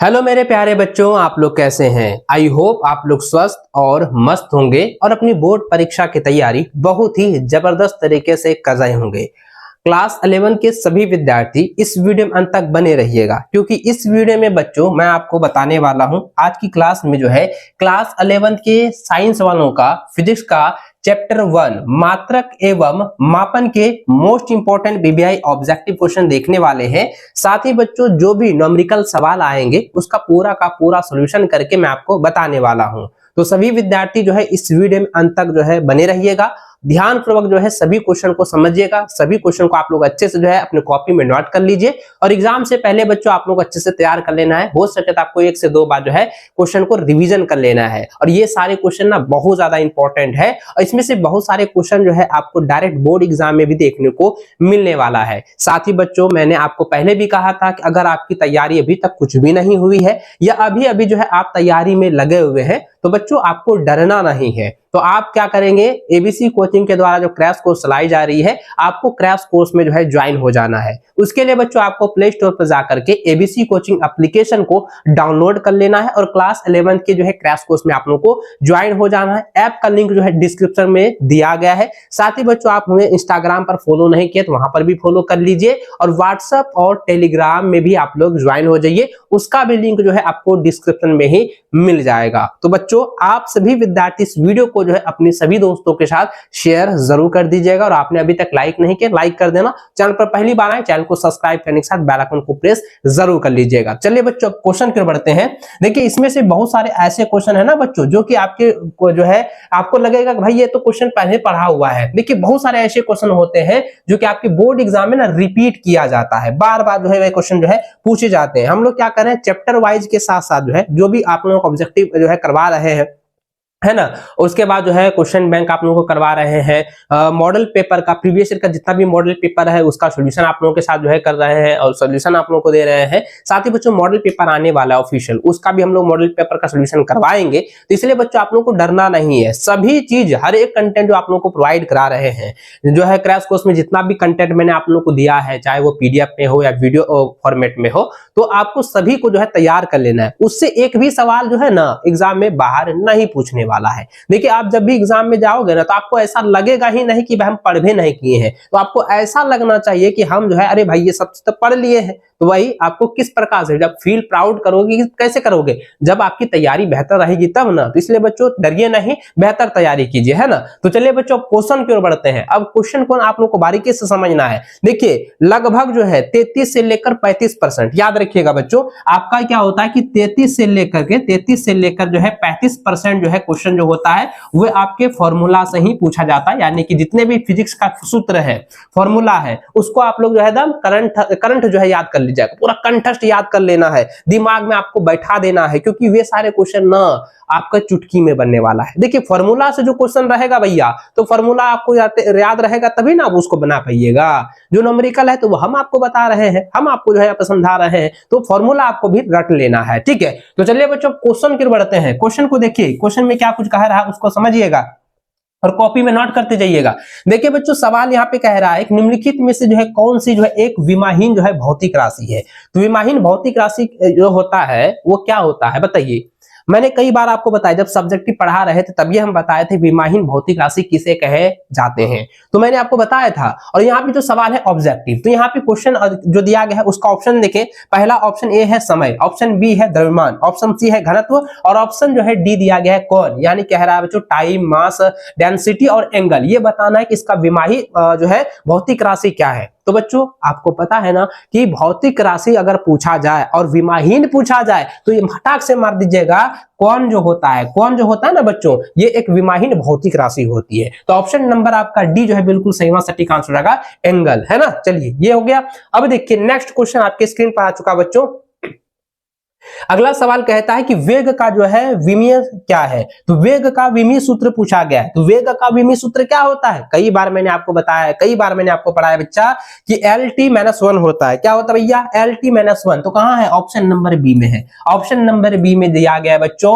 Hello मेरे प्यारे बच्चों, आप लोग कैसे हैं। आई होप आप लोग स्वस्थ और मस्त होंगे और अपनी बोर्ड परीक्षा की तैयारी बहुत ही जबरदस्त तरीके से कर रहे होंगे। क्लास 11 के सभी विद्यार्थी इस वीडियो में अंत तक बने रहिएगा, क्योंकि इस वीडियो में बच्चों मैं आपको बताने वाला हूं आज की क्लास में जो है क्लास 11 के साइंस वालों का फिजिक्स का चैप्टर 1 मात्रक एवं मापन के most important BBI objective question देखने वाले हैं। साथ ही बच्चों जो भी न्यूमेरिकल सवाल आएंगे उसका पूरा का पूरा सॉल्यूशन करके मैं आपको बताने वाला हूं। तो सभी विद्यार्थी जो है इस वीडियो में अंत तक जो है बने रहिएगा, ध्यान पूर्वक जो है सभी क्वेश्चन को समझिएगा। सभी क्वेश्चन को आप लोग अच्छे से जो है अपने कॉपी में नोट कर लीजिए और एग्जाम से पहले बच्चों आप लोग अच्छे से तैयार कर लेना है। हो सके तो आपको 1 से 2 बार जो है क्वेश्चन को रिवीजन कर लेना है। और ये सारे क्वेश्चन ना बहुत ज्यादा इंपॉर्टेंट है और इसमें से बहुत सारे क्वेश्चन जो है आपको डायरेक्ट बोर्ड एग्जाम में भी देखने को मिलने वाला है। साथ ही बच्चों मैंने आपको पहले भी कहा था कि अगर आपकी तैयारी अभी तक कुछ भी नहीं हुई है या अभी अभी जो है आप तैयारी में लगे हुए हैं तो बच्चों आपको डरना नहीं है। तो आप क्या करेंगे, एबीसी कोचिंग के द्वारा जो क्रैश कोर्स चलाई जा रही है आपको क्रैश कोर्स में जो है ज्वाइन हो जाना है। उसके लिए बच्चों आपको प्ले स्टोर पर जाकर के एबीसी कोचिंग एप्लीकेशन को डाउनलोड कर लेना है और क्लास 11 के जो है क्रैश कोर्स में आप लोगों को ज्वाइन हो जाना है। ऐप का लिंक जो है डिस्क्रिप्शन में दिया गया है। साथ ही बच्चों आप मुझे इंस्टाग्राम पर फॉलो नहीं किए तो वहां पर भी फॉलो कर लीजिए और व्हाट्सएप और टेलीग्राम में भी आप लोग ज्वाइन हो जाइए, उसका भी लिंक जो है आपको डिस्क्रिप्शन में ही मिल जाएगा। तो बच्चों आप सभी विद्यार्थी इस वीडियो को जो है अपने सभी दोस्तों के साथ शेयर जरूर कर दीजिएगा और आपने अभी तक लाइक नहीं किया लाइक कर देना। चैनल पर पहली बार आए चैनल को सब्सक्राइब करने के साथ बेल आइकन को प्रेस जरूर कर लीजिएगा। चलिए बच्चों क्वेश्चन की ओर बढ़ते हैं। देखिए इसमें से बहुत सारे ऐसे क्वेश्चन है ना बच्चों जो कि आपके को जो है आपको लगेगा कि भाई ये तो क्वेश्चन पहले पढ़ा हुआ है। देखिए बहुत सारे ऐसे क्वेश्चन होते हैं जो कि आपके बोर्ड एग्जाम में ना रिपीट किया जाता है, बार बार जो है वे क्वेश्चन जो है पूछे जाते हैं। हम लोग क्या करें चैप्टर वाइज के साथ साथ जो है जो भी आप लोगों को ऑब्जेक्टिव जो है करवा रहे हैं है ना, उसके बाद जो है क्वेश्चन बैंक आप लोगों को करवा रहे हैं। मॉडल पेपर का प्रीवियस ईयर का जितना भी मॉडल पेपर है उसका सॉल्यूशन आप लोगों के साथ जो है कर रहे हैं और सॉल्यूशन आप लोगों को दे रहे हैं। साथ ही बच्चों मॉडल पेपर आने वाला है ऑफिशियल, उसका भी हम लोग मॉडल पेपर का सॉल्यूशन करवाएंगे। तो इसलिए बच्चों आप लोगों को डरना नहीं है, सभी चीज हर एक कंटेंट जो आप लोगों को प्रोवाइड करा रहे हैं जो है क्रैश कोर्स में जितना भी कंटेंट मैंने आप लोगों को दिया है चाहे वो पीडीएफ में हो या वीडियो फॉर्मेट में हो, तो आपको सभी को जो है तैयार कर लेना है। उससे एक भी सवाल जो है ना एग्जाम में बाहर नहीं पूछने वाला है। देखिए आप जब भी एग्जाम में जाओगे ना तो आपको ऐसा लगेगा ही नहीं कि भाई हम पढ़ भी नहीं किए हैं, तो आपको ऐसा लगना चाहिए कि हम जो है अरे भाई ये सब तो पढ़ लिए हैं। तो वही आपको किस प्रकार से जब फील प्राउड करोगे, कैसे करोगे, जब आपकी तैयारी बेहतर रहेगी तब ना। तो इसलिए बच्चों डरिए नहीं, बेहतर तैयारी कीजिए, है ना। तो चलिए बच्चों क्वेश्चन की ओर बढ़ते हैं। अब क्वेश्चन को आप लोग को बारीकी से समझना है। देखिए लगभग जो है 33 से लेकर 35%, याद रखिएगा बच्चों आपका क्या होता है कि 33 से लेकर जो है 35% जो है क्वेश्चन जो होता है वो आपके फॉर्मूला से ही पूछा जाता है। यानी कि जितने भी फिजिक्स का सूत्र है फॉर्मूला है उसको आप लोग जो है एकदम करंट जो है याद कर लीजिएगा, पूरा कंठस्थ याद कर लेना है, दिमाग में आपको बैठा देना है, क्योंकि वे सारे क्वेश्चन ना आपका चुटकी में बनने वाला है। देखिए फॉर्मूला से जो क्वेश्चन रहेगा भैया तो फॉर्मूला आपको याद रहेगा तभी ना आप उसको बना पाइएगा। जो न्यूमेरिकल है तो वो हम आपको बता रहे हैं, हम आपको जो है समझा रहे हैं, तो फॉर्मूला आपको भी रट लेना है, ठीक है। तो चलिए बच्चों क्वेश्चन की ओर बढ़ते हैं। क्वेश्चन को देखिए, क्वेश्चन में क्या कुछ कह रहा है उसको समझिएगा और कॉपी में नोट करते जाइएगा। देखिए बच्चों सवाल यहाँ पे कह रहा है निम्नलिखित में से जो है कौन सी जो है एक विमाहीन जो है भौतिक राशि है। तो विमाहीन भौतिक राशि जो होता है वो क्या होता है बताइए। मैंने कई बार आपको बताया जब सब्जेक्टिव पढ़ा रहे थे तभी हम बताए थे विमाहीन भौतिक राशि किसे कहे जाते हैं, तो मैंने आपको बताया था। और यहाँ पे जो सवाल है ऑब्जेक्टिव, तो यहाँ पे क्वेश्चन जो दिया गया है उसका ऑप्शन देखें। पहला ऑप्शन ए है समय, ऑप्शन बी है द्रव्यमान, ऑप्शन सी है घनत्व और ऑप्शन जो है डी दिया गया है कौन, यानी कह रहा है बच्चों टाइम, मास, डेंसिटी और एंगल। ये बताना है कि इसका विमाही जो है भौतिक राशि क्या है। तो बच्चों आपको पता है ना कि भौतिक राशि अगर पूछा जाए और विमाहीन पूछा जाए तो ये फटाक से मार दीजिएगा कौन जो होता है ना बच्चों ये एक विमाहीन भौतिक राशि होती है। तो ऑप्शन नंबर आपका डी जो है बिल्कुल सही सटीक आंसर रहेगा एंगल, है ना। चलिए ये हो गया। अब देखिए नेक्स्ट क्वेश्चन आपके स्क्रीन पर आ चुका बच्चों। अगला सवाल कहता है कि वेग का जो है विमीय क्या है। तो वेग का विमीय सूत्र पूछा गया है। तो वेग का विमीय सूत्र क्या होता है, कई बार मैंने आपको बताया है, कई बार मैंने आपको पढ़ाया बच्चा कि LT-1 होता है। क्या होता है भैया LT-1। तो कहां है, ऑप्शन नंबर बी में है। ऑप्शन नंबर बी में दिया गया है बच्चों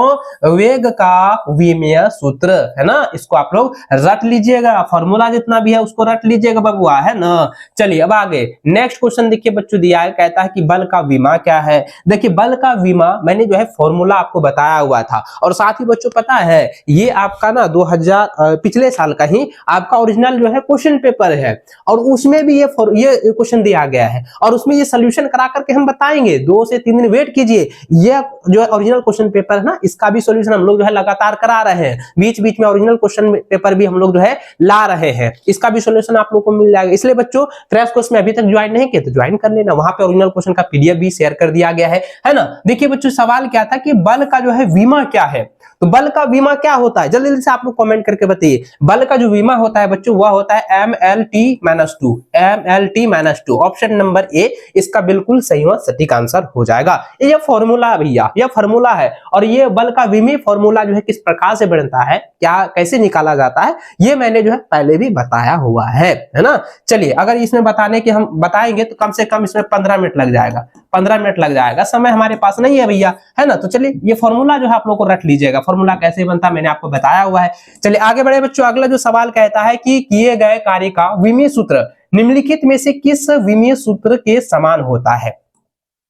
वेग का विमीय सूत्र, है ना। इसको आप लोग रट लीजिएगा, फॉर्मूला जितना भी है उसको रट लीजिएगा बबुआ, है ना। चलिए अब आगे नेक्स्ट क्वेश्चन देखिए बच्चों दिया है, कहता है कि बल का विमा क्या है। देखिए बल का विमा मैंने जो है फॉर्मूला आपको बताया हुआ था। और साथ ही बच्चों पता है ये आपका ना 2000 पिछले साल का ही आपका ओरिजिनल जो है क्वेश्चन पेपर है, और उसमें भी ये क्वेश्चन दिया गया है, और उसमें ये सोल्यूशन करा करके हम बताएंगे। 2 से 3 दिन वेट कीजिए, ये जो है ओरिजिनल क्वेश्चन पेपर है ना, इसका भी सोल्यूशन हम लोग जो है लगातार करा रहे हैं। बीच बीच में ओरिजिनल क्वेश्चन पेपर भी हम लोग जो है ला रहे हैं, इसका भी सोल्यूशन आप लोग को मिल जाएगा। इसलिए बच्चों क्रैश कोर्स में अभी तक ज्वाइन नहीं किए तो ज्वाइन कर लेना, वहां पे ओरिजिनल क्वेश्चन का पीडीएफ भी शेयर कर दिया गया है ना। देखिए बच्चों सवाल क्या था कि बल का जो है बीमा क्या है, तो बल का बीमा क्या होता है, जल्दी जल्दी से आप लोग कमेंट करके बताइए। बल का जो बीमा होता है बच्चों वह होता है MLT-2, MLT-2, option number A इसका बिल्कुल सही और सटीक आंसर हो जाएगा। ये फॉर्मूला है भैया, ये फॉर्मूला है, और ये बल का बीमा फॉर्मूला जो है किस प्रकार से बनता है, क्या कैसे निकाला जाता है, ये मैंने जो है पहले भी बताया हुआ है ना। चलिए अगर इसमें बताने के हम बताएंगे तो कम से कम इसमें 15 मिनट लग जाएगा, 15 मिनट लग जाएगा, समय हमारे पास नहीं है भैया, है ना। तो चलिए ये फॉर्मूला जो है आप लोग को रख लीजिएगा, फॉर्मूला कैसे बनता है मैंने आपको बताया हुआ है। चलिए आगे बढ़े बच्चों, अगला जो सवाल कहता है कि किए गए कार्य का विमीय सूत्र निम्नलिखित में से किस विमीय सूत्र के समान होता है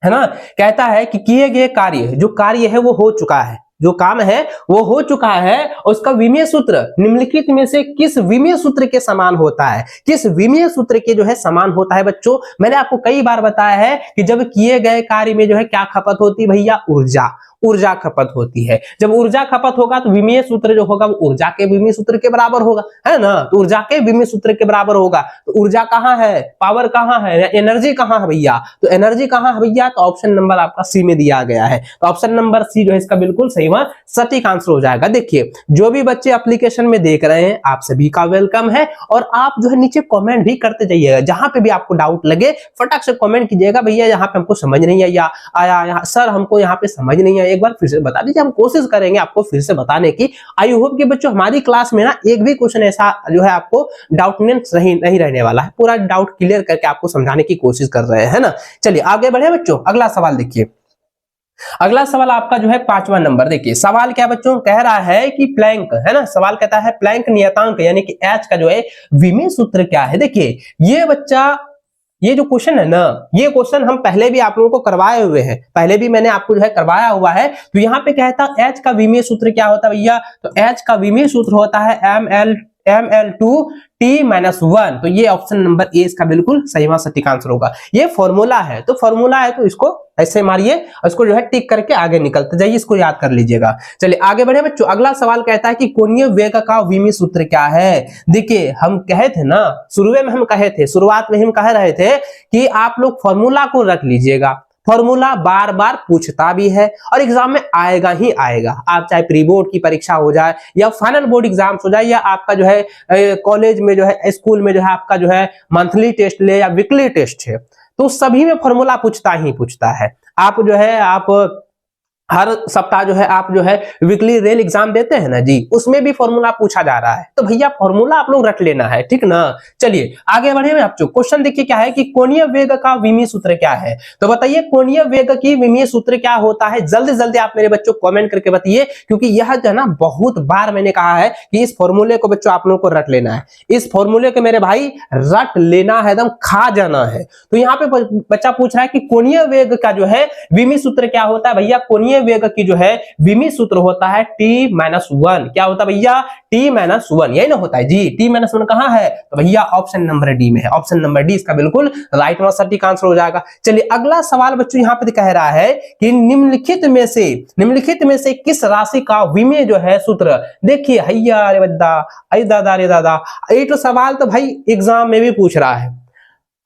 ना। कहता है कि किए गए कार्य, जो कार्य है वो हो चुका है, जो काम है वो हो चुका है, और उसका विमीय सूत्र निम्नलिखित में से किस विमीय सूत्र के समान होता है, किस विमीय सूत्र के जो है समान होता है। बच्चों मैंने आपको कई बार बताया है कि जब किए गए कार्य में जो है क्या खपत होती है भैया, ऊर्जा खपत होती है। जब ऊर्जा खपत होगा तो विमीय सूत्र जो होगा वो ऊर्जा के विमीय सूत्र के बराबर होगा, है ना। तो ऊर्जा के विमीय सूत्र के बराबर होगा, तो ऊर्जा कहाँ है, पावर कहाँ है, एनर्जी कहाँ है भैया, तो एनर्जी कहाँ है भैया, तो ऑप्शन नंबर आपका सी में दिया गया है। तो ऑप्शन नंबर सी जो है इसका बिल्कुल सही व सटीक आंसर हो जाएगा। देखिए जो भी बच्चे एप्लीकेशन में देख रहे हैं आप सभी का वेलकम है, और आप जो है नीचे कमेंट भी करते जाइएगा, जहां पे भी आपको डाउट लगे फटाक से कमेंट कीजिएगा, भैया यहाँ पे हमको समझ नहीं आया, सर हमको यहाँ पे समझ नहीं आया, एक बार फिर से बता दीजिए, हम कोशिश करेंगे आपको फिर से बताने की। आई होप कि बच्चों हमारी क्लास में ना एक भी क्वेश्चन ऐसा जो है आपको डाउटनेस नहीं रहने वाला है, पूरा डाउट क्लियर करके आपको समझाने की कोशिश कर रहे हैं ना। चलिए आगे बढ़े बच्चों, अगला सवाल देखिए। अगला सवाल आपका जो है 5वां नंबर, देखिए सवाल क्या बच्चों कह रहा है कि प्लैंक, है ना, सवाल कहता है प्लैंक नियतांक यानी कि एच का जो है विमीय सूत्र क्या है। देखिए ये बच्चा, ये जो क्वेश्चन है ना, ये क्वेश्चन हम पहले भी आप लोगों को करवाए हुए हैं, पहले भी मैंने आपको जो है करवाया हुआ है। तो यहाँ पे कहता है एच का विमीय सूत्र क्या होता है भैया, तो एच का विमीय सूत्र होता है ML2T-1, तो ये ऑप्शन नंबर ए इसका बिल्कुल सही व सटीक आंसर होगा। ये फॉर्मूला है, तो फॉर्मूला है तो इसको ऐसे मारिए और इसको जो है टिक करके आगे निकलते जाइए, इसको याद कर लीजिएगा। चलिए आगे बढ़े बच्चों, अगला सवाल कहता है कि कोणीय वेग का विमीय सूत्र क्या है। देखिए हम कहे थे ना, शुरुआत में हम कह रहे थे कि आप लोग फॉर्मूला को रख लीजिएगा, फॉर्मूला बार बार पूछता भी है और एग्जाम में आएगा ही आएगा। आप चाहे प्री बोर्ड की परीक्षा हो जाए या फाइनल बोर्ड एग्जाम हो जाए, या आपका जो है कॉलेज में जो है, स्कूल में जो है आपका जो है मंथली टेस्ट ले या वीकली टेस्ट है, तो सभी में फॉर्मूला पूछता है। आप जो है आप हर सप्ताह जो है आप जो है वीकली रेल एग्जाम देते हैं ना जी, उसमें भी फॉर्मूला पूछा जा रहा है, तो भैया फॉर्मूला आप लोग रख लेना है, ठीक ना। चलिए आगे बढ़े बच्चों, क्वेश्चन देखिए क्या है कि कोणीय वेग का विमीय सूत्र क्या है। तो बताइए कोणीय वेग की विमीय सूत्र क्या होता है, जल्दी जल्दी आप मेरे बच्चों कमेंट करके बताइए, क्योंकि यह जो है ना बहुत बार मैंने कहा है कि इस फॉर्मूले को बच्चों आप लोगों को रट लेना है, इस फॉर्मूले को मेरे भाई रट लेना है, एकदम खा जाना है। तो यहाँ पे बच्चा पूछ रहा है कि कोणीय वेग का जो है विमीय सूत्र क्या होता है। भैया कोणीय वेग की जो है विमीय सूत्र होता है T-1। क्या होता है भैया, T-1, यही ना होता है जी। T-1 कहां है, तो भैया ऑप्शन नंबर डी में है, ऑप्शन नंबर डी इसका बिल्कुल राइट व सटीक आंसर हो जाएगा। चलिए अगला सवाल बच्चों यहाँ पे कह रहा है कि निम्नलिखित में से किस राशि का विमीय जो है सूत्र। देखिए हैया अरे बद्दा, अरे दादा रे दादा, ये तो सवाल तो भाई एग्जाम में भी पूछ रहा है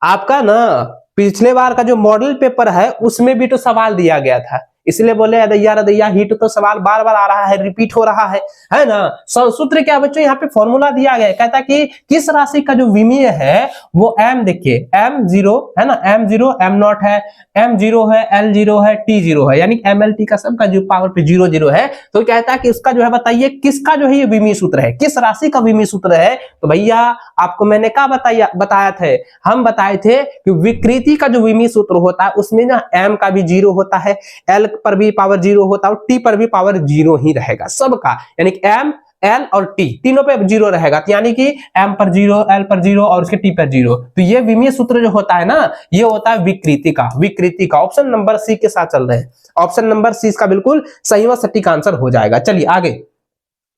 आपका ना, पिछले बार का जो मॉडल पेपर है उसमें भी तो सवाल दिया गया था, इसलिए बोले अदैया हिट, तो सवाल बार बार आ रहा है, रिपीट हो रहा है ना। सूत्र क्या बच्चों, यहाँ पे फॉर्मूला दिया गया है, कहता कि किस राशि का जो विमीय है वो m, देखिए m0 है ना, m0 m0 है, m0 है, l0 है, t0 है, यानी mlt का सबका जो पावर पे 0 है। तो कहता है कि इसका जो है बताइए किसका जो है ये विमीय सूत्र है, किस राशि का विमीय सूत्र है। तो भैया आपको मैंने क्या बताया थे, हम बताए थे कि विकृति का जो विमीय सूत्र होता है उसमें ना m का भी 0 होता है, l पर भी पावर 0 होता है और t पर भी पावर 0 ही रहेगा सबका, यानी कि m एल और टी तीनों पे जीरो रहेगा, तो यानी कि एम पर जीरो, एल पर जीरो और उसके टी पर जीरो। तो ये विमीय सूत्र जो होता है ना, ये होता है विकृति का, विकृति का। ऑप्शन नंबर सी के साथ चल रहे हैं, ऑप्शन नंबर सी इसका बिल्कुल सही व सटीक आंसर हो जाएगा। चलिए आगे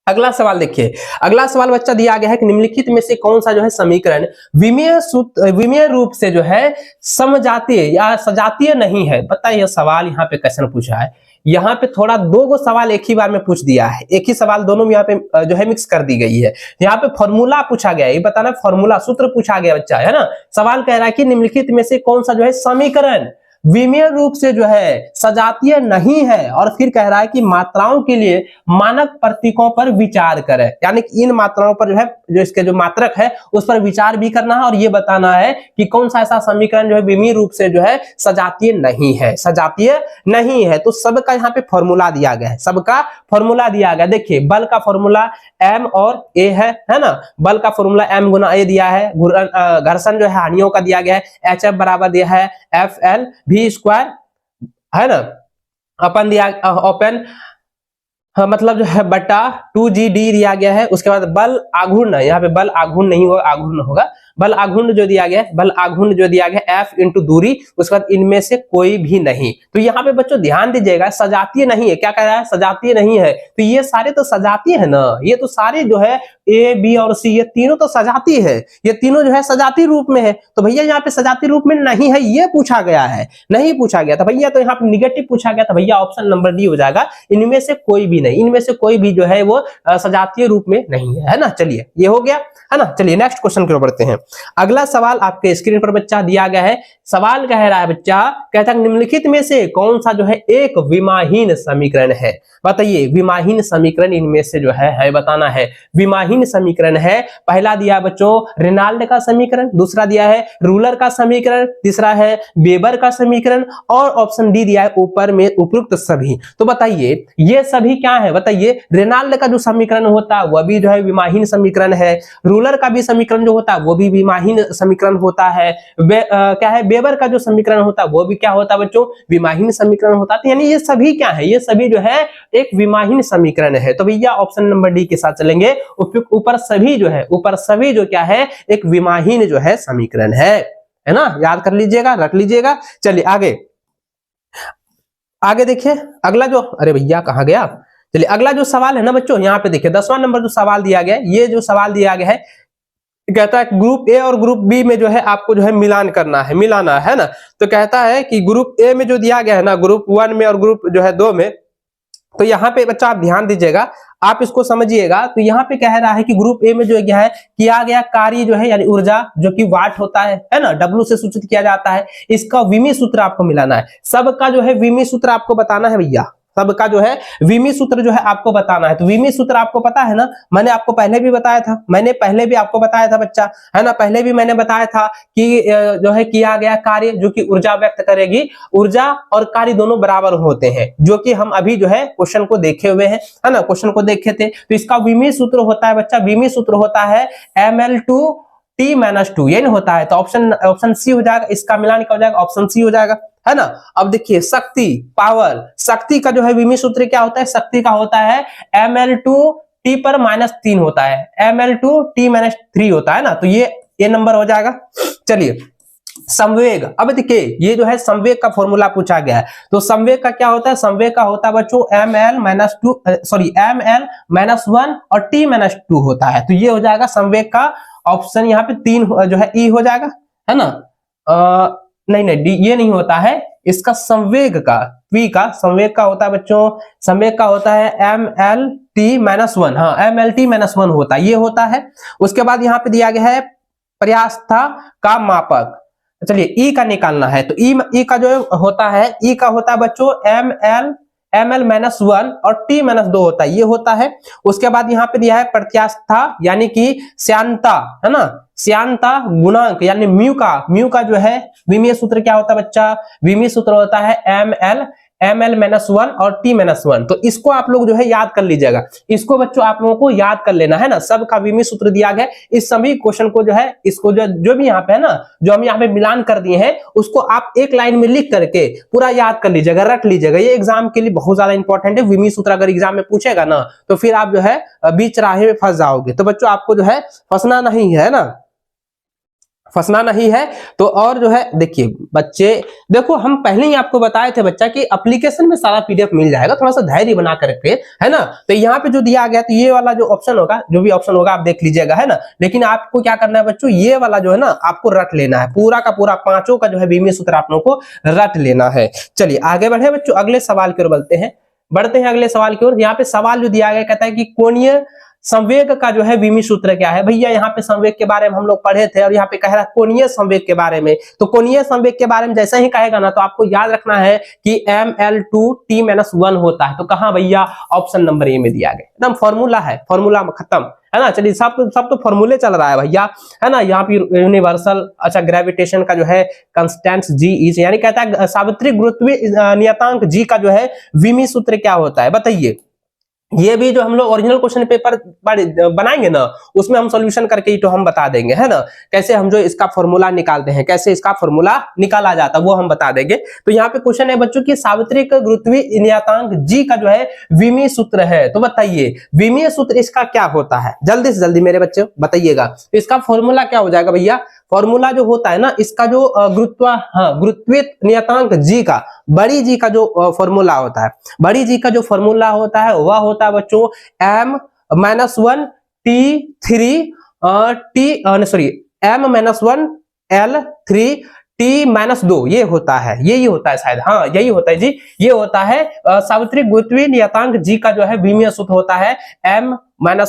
अगला सवाल देखिए। अगला सवाल बच्चा दिया गया है कि निम्नलिखित में से कौन सा जो है समीकरण विमीय रूप से जो है समजातीय या सजातीय नहीं है। बताइए सवाल यहाँ पे क्वेश्चन पूछा है, यहाँ पे थोड़ा दो गो सवाल एक ही बार में पूछ दिया है, एक ही सवाल दोनों में यहाँ पे जो है मिक्स कर दी गई है। यहाँ पे फॉर्मूला पूछा गया है, ये बताना फॉर्मूला सूत्र पूछा गया बच्चा, है ना। सवाल कह रहा है कि निम्नलिखित में से कौन सा जो है समीकरण विमीय रूप से जो है सजातीय नहीं है, और फिर कह रहा है कि मात्राओं के लिए मानक प्रतीकों पर विचार करें, यानी कि इन मात्राओं पर जो है, जो इसके जो मात्रक है उस पर विचार भी करना है, और ये बताना है कि कौन सा ऐसा समीकरण जो है विमीय रूप से जो है सजातीय नहीं है, सजातीय नहीं है। तो सबका यहाँ पे फॉर्मूला दिया गया है, सबका फॉर्मूला दिया गया। देखिए बल का फॉर्मूला एम और ए है ना। बल का फॉर्मूला एम गुना ए दिया है, घर्षण जो है हानियों का दिया गया है, एच एफ बराबर दिया है एफ एल भी स्क्वायर, है ना, अपन दिया ओपन मतलब जो है बटा 2GD दिया गया है। उसके बाद बल आघूर्ण, यहाँ पे बल आघूर्ण नहीं होगा, आघूर्ण होगा, बल आघूर्ण जो दिया गया है, बल आघूर्ण जो दिया गया F इंटू दूरी, उसके बाद इनमें से कोई भी नहीं। तो यहाँ पे बच्चों ध्यान दीजिएगा, सजातीय नहीं है, क्या कह रहा है, सजातीय नहीं है। तो ये सारे तो सजातीय है ना, ये तो सारे जो है ए बी और सी ये तीनों तो सजातीय है, ये तीनों जो है सजातीय रूप में है। तो भैया यहाँ पे सजातीय रूप में नहीं है, ये पूछा गया है, नहीं पूछा गया था भैया, तो यहाँ पे निगेटिव पूछा गया था भैया, ऑप्शन नंबर डी हो जाएगा, इनमें से कोई भी नहीं, इनमें से कोई भी जो है वो सजातीय रूप में नहीं है ना। चलिए ये हो गया, है ना। चलिए नेक्स्ट क्वेश्चन की ओर बढ़ते हैं। अगला सवाल आपके स्क्रीन पर बच्चा दिया गया है। सवाल कह रहा है बच्चा, कहता है निम्नलिखित में से कौन सा जो है एक विमाहीन समीकरण है। बताइए विमाहीन समीकरण इनमें से जो है बताना है। विमाहीन समीकरण है, पहला दिया है बच्चों रेनाल्ड का समीकरण, दूसरा दिया है रूलर का समीकरण, तीसरा है वेबर का समीकरण, और ऑप्शन डी दिया है ऊपर में उपयुक्त सभी। तो बताइए ये सभी क्या है, बताइए रेनाल्ड का जो समीकरण होता है वह भी जो है विमाहीन समीकरण है, रूलर का भी समीकरण जो होता है वो भी विमाहीन समीकरण होता है, क्या है वेबर का जो समीकरण होता है वो भी क्या होता है बच्चों, विमाहीन समीकरण होता है। यानी ये सभी क्या है, ये सभी जो है एक विमाहीन समीकरण है। तो भैया ऑप्शन नंबर डी के साथ चलेंगे, ऊपर सभी जो है, ऊपर सभी जो क्या है एक विमाहीन जो है समीकरण है ना, याद कर लीजिएगा, रख लीजिएगा। चलिए आगे आगे देखिए अगला जो, अरे भैया कहां गया। चलिए अगला जो सवाल है ना बच्चों, यहाँ पे देखिए 10वां नंबर जो सवाल दिया गया है, ये जो सवाल दिया गया है कहता है ग्रुप ए और ग्रुप बी में जो है आपको जो है मिलान करना है, मिलाना है ना। तो कहता है कि ग्रुप ए में जो दिया गया है ना, ग्रुप 1 में और ग्रुप जो है 2 में, तो यहाँ पे बच्चा आप ध्यान दीजिएगा, आप इसको समझिएगा। तो यहाँ पे कह रहा है कि ग्रुप ए में जो है किया गया कार्य जो है यानी ऊर्जा जो कि वाट होता है ना, W से सूचित किया जाता है, इसका विमीय सूत्र आपको मिलाना है। सबका जो है विमीय सूत्र आपको बताना है भैया, सबका जो है विमीय सूत्र जो है आपको बताना है। तो विमीय सूत्र आपको पता है ना, मैंने आपको पहले भी बताया था, मैंने पहले भी आपको बताया था बच्चा, है ना, पहले भी मैंने बताया था कि जो है किया गया कार्य जो कि ऊर्जा व्यक्त करेगी, ऊर्जा और कार्य दोनों बराबर होते हैं, जो कि हम अभी जो है क्वेश्चन को देखे हुए हैं, है ना, क्वेश्चन को देखे थे। तो इसका विमीय सूत्र होता है बच्चा, विमीय सूत्र होता है ml2t-2, ये नहीं होता है। तो ऑप्शन सी हो जाएगा, इसका मिलान क्या हो जाएगा, ऑप्शन सी हो जाएगा, है ना। अब देखिए शक्ति, पावर, शक्ति का जो है विमीय सूत्र क्या होता है, शक्ति का होता है ml2t पर -3 होता है, ml2t-3 होता है ना। तो ये नंबर हो जाएगा। चलिए संवेग, अब देखिए ये जो है संवेग का फॉर्मूला पूछा गया है। तो संवेग का क्या होता है, संवेग का होता है बच्चों ml-1 और t-2 होता है। तो ये हो जाएगा संवेग का ऑप्शन, यहाँ पे 3 जो है ई हो जाएगा, है ना। नहीं डी ये नहीं होता है, इसका संवेग का v का संवेग का होता है बच्चों, संवेग का होता है mlt-1, हाँ mlt-1 होता है, ये होता है। उसके बाद यहाँ पे दिया गया है प्रयास्था का मापक। चलिए ई का निकालना है, तो ई का जो होता है, ई का होता है बच्चों ml-1 और t-2 होता है, ये होता है। उसके बाद यहाँ पे दिया है प्रत्यास्था यानी कि श्यानता, है ना, श्यानता गुणांक यानी म्यू का जो है विमीय सूत्र क्या होता है बच्चा, विमीय सूत्र होता है ml ml-1 और t-1। तो इसको आप लोग जो है याद कर लीजिएगा, इसको बच्चों आप लोगों को याद कर लेना है ना। सबका विमी सूत्र दिया गया, इस सभी क्वेश्चन को जो है, इसको जो भी यहाँ पे है ना, जो हम यहाँ पे मिलान कर दिए हैं, उसको आप एक लाइन में लिख करके पूरा याद कर लीजिएगा, रट लीजिएगा। ये एग्जाम के लिए बहुत ज्यादा इंपॉर्टेंट है। विमी सूत्र अगर एग्जाम में पूछेगा ना, तो फिर आप जो है बीच राह में फंस जाओगे। तो बच्चों आपको जो है फंसना नहीं है ना, फंसना नहीं है। तो और जो है देखिए बच्चे, देखो हम पहले ही आपको बताए थे बच्चा कि एप्लीकेशन में सारा पीडीएफ मिल जाएगा, थोड़ा सा धैर्य बना करके, है ना। तो यहाँ पे जो दिया गया, तो ये वाला जो ऑप्शन होगा, जो भी ऑप्शन होगा आप देख लीजिएगा, है ना। लेकिन आपको क्या करना है बच्चों, ये वाला जो है ना आपको रट लेना है, पूरा का पूरा पांचों का जो है विमी सूत्र आप लोगों को रट लेना है। चलिए आगे बढ़े बच्चों, अगले सवाल की ओर बढ़ते हैं अगले सवाल की ओर। यहाँ पे सवाल जो दिया गया कहता है कि कोणीय संवेग का जो है विमी सूत्र क्या है। भैया यहाँ पे संवेग के बारे में हम लोग पढ़े थे, और यहाँ पे कह रहा है कोणीय संवेग के बारे में। तो कोणीय संवेग के बारे में जैसे ही कहेगा ना, तो आपको याद रखना है कि ml2t-1 होता है। तो कहाँ भैया, ऑप्शन नंबर ए में दिया गया, एकदम फॉर्मूला है, फॉर्मूला खत्म, है ना। चलिए सब तो फॉर्मूले चल रहा है भैया, है ना। यहाँ पे यूनिवर्सल, अच्छा, ग्रेविटेशन का जो है कांस्टेंट जी इज, यानी कहता है सार्वत्रिक गुरुत्वीय नियतांक जी का जो है विमी सूत्र क्या होता है, बताइए। ये भी जो हम लोग ओरिजिनल क्वेश्चन पेपर बनाएंगे ना, उसमें हम सॉल्यूशन करके ही तो हम बता देंगे, है ना। कैसे हम जो इसका फॉर्मूला निकालते हैं, कैसे इसका फॉर्मूला निकाला जाता है, वो हम बता देंगे। तो यहाँ पे क्वेश्चन है बच्चों की सार्वत्रिक गुरुत्वीय नियतांक जी का जो है विमी सूत्र है। तो बताइए विमी सूत्र इसका क्या होता है, जल्दी से जल्दी मेरे बच्चे बताइएगा। तो इसका फॉर्मूला क्या हो जाएगा भैया, फॉर्मूला जो होता है ना इसका, जो गुरुत्वीय नियतांक जी का, बड़ी जी का जो फॉर्मूला होता है, बड़ी जी का जो फॉर्मूला होता है वह होता है बच्चों m-1 m-1 L3 t-2, ये होता है, यही होता है शायद, हाँ यही होता है जी, ये होता है सार्वत्रिक गुरुत्वीय नियतांक जी का जो है विमीय सूत्र होता है m-1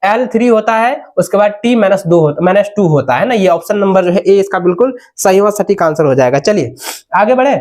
L3 होता है, उसके बाद t-2 होता है ना। ये ऑप्शन नंबर जो है ए इसका बिल्कुल सही और सटीक आंसर हो जाएगा। चलिए आगे बढ़े,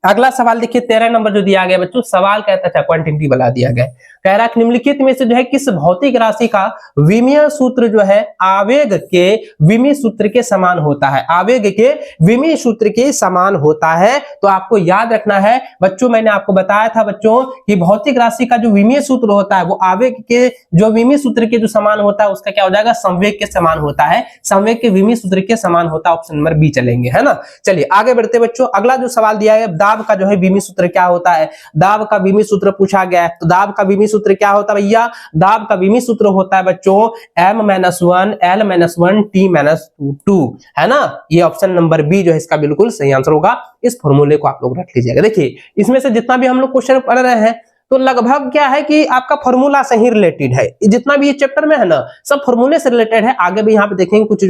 अगला सवाल देखिए 13 नंबर जो दिया गया बच्चों, सवाल कहता था क्वांटिटी वाला दिया गया, कह रहा है निम्नलिखित में से जो है किस भौतिक राशि का विमीय सूत्र जो है आवेग के विमी सूत्र के समान होता है, आवेग के विमी सूत्र के समान होता है। तो आपको याद रखना है बच्चों, मैंने आपको बताया था बच्चों कि भौतिक राशि का जो विमीय सूत्र होता है वो आवेग के जो विमी सूत्र के जो समान होता है उसका क्या हो जाएगा, संवेग के समान होता है, संवेग के विमी सूत्र के समान होता है। ऑप्शन नंबर बी चलेंगे, है ना। चलिए आगे बढ़ते बच्चों, अगला जो सवाल दिया है, दाब का जो है विमी सूत्र क्या होता है, दाब का विमी सूत्र पूछा गया है। तो दाब का विमी सूत्र क्या होता है भैया, दाब का विमी सूत्र होता है बच्चों m-1 L-1 t-2, है ना। ये ऑप्शन नंबर बी जो है इसका बिल्कुल सही आंसर होगा। इस फॉर्मूले को आप लोग रख लीजिएगा। देखिए इसमें से जितना भी हम लोग क्वेश्चन पढ़ रहे हैं, तो लगभग क्या है कि आपका फॉर्मूला से ही रिलेटेड है, जितना भी ये चैप्टर में है ना सब फॉर्मूले से रिलेटेड है। आगे भी यहाँ पे देखेंगे कुछ